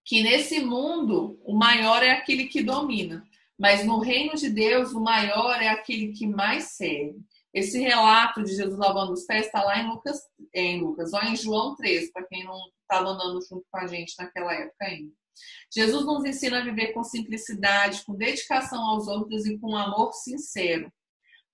que nesse mundo o maior é aquele que domina, mas no reino de Deus o maior é aquele que mais serve. Esse relato de Jesus lavando os pés está lá em João 13, para quem não estava andando junto com a gente naquela época ainda. Jesus nos ensina a viver com simplicidade, com dedicação aos outros e com amor sincero.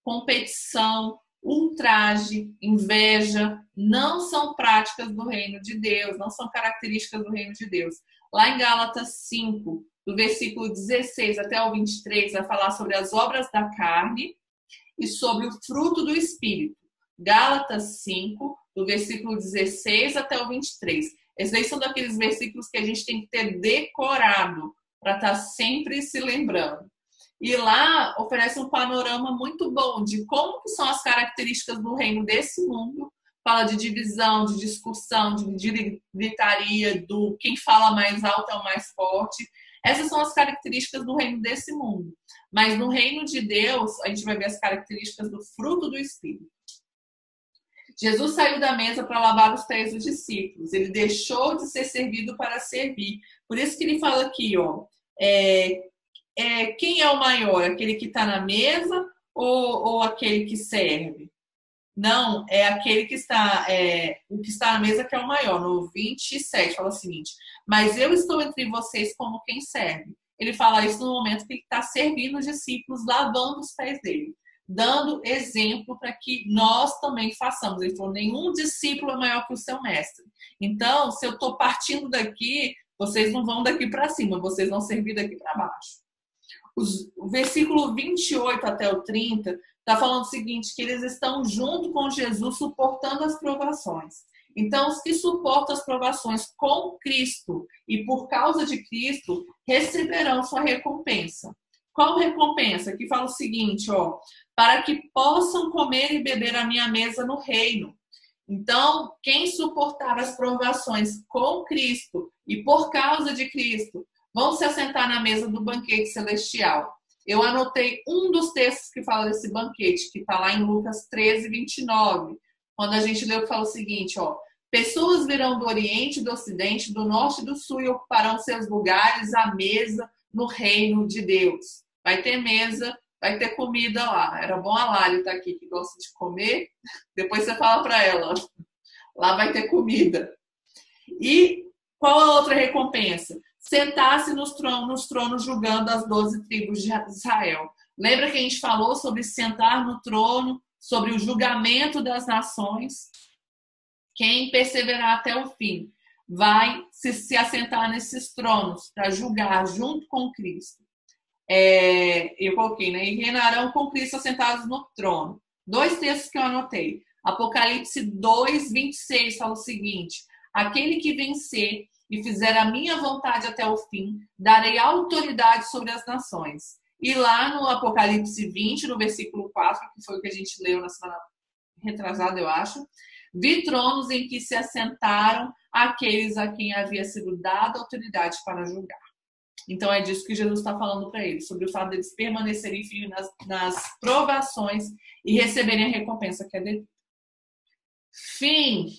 Competição, ultraje, inveja não são práticas do reino de Deus, não são características do reino de Deus. Lá em Gálatas 5, do versículo 16 até o 23, vai falar sobre as obras da carne e sobre o fruto do Espírito. Gálatas 5, do versículo 16 até o 23. Esses aí são daqueles versículos que a gente tem que ter decorado para estar sempre se lembrando. E lá oferece um panorama muito bom de como que são as características do reino desse mundo. Fala de divisão, de discussão, de gritaria, do quem fala mais alto é o mais forte. Essas são as características do reino desse mundo. Mas no reino de Deus, a gente vai ver as características do fruto do Espírito. Jesus saiu da mesa para lavar os pés dos discípulos. Ele deixou de ser servido para servir. Por isso que ele fala aqui, ó, quem é o maior? Aquele que está na mesa ou aquele que serve? Não, é aquele que está, o que está na mesa que é o maior. No 27 fala o seguinte: mas eu estou entre vocês como quem serve. Ele fala isso no momento que ele está servindo os discípulos, lavando os pés dele, dando exemplo para que nós também façamos. Ele falou: nenhum discípulo é maior que o seu mestre. Então, se eu estou partindo daqui, vocês não vão daqui para cima, vocês vão servir daqui para baixo. O versículo 28 até o 30 está falando o seguinte, que eles estão junto com Jesus suportando as provações. Então, os que suportam as provações com Cristo e por causa de Cristo receberão sua recompensa. Qual recompensa? Aqui fala o seguinte, ó, para que possam comer e beber a minha mesa no reino. Então, quem suportar as provações com Cristo e por causa de Cristo vão se assentar na mesa do banquete celestial. Eu anotei um dos textos que fala desse banquete, que está lá em Lucas 13, 29. Quando a gente leu, que fala o seguinte, ó. Pessoas virão do Oriente, do Ocidente, do Norte e do Sul e ocuparão seus lugares à mesa no reino de Deus. Vai ter mesa, vai ter comida lá. Era bom a Lali estar aqui, que gosta de comer. Depois você fala para ela. Lá vai ter comida. E qual a outra recompensa? Sentar-se nos tronos julgando as 12 tribos de Israel. Lembra que a gente falou sobre sentar no trono, sobre o julgamento das nações? Quem perseverar até o fim vai se assentar nesses tronos para julgar junto com Cristo. Eu coloquei, né? E reinarão com Cristo assentados no trono. 2 textos que eu anotei. Apocalipse 2, 26 fala o seguinte: aquele que vencer e fizer a minha vontade até o fim, darei autoridade sobre as nações. E lá no Apocalipse 20, no versículo 4, que foi o que a gente leu na semana retrasada, eu acho, vi tronos em que se assentaram aqueles a quem havia sido dada autoridade para julgar. Então é disso que Jesus está falando para eles, sobre o fato deles permanecerem firmes nas provações e receberem a recompensa que é devida. Fim.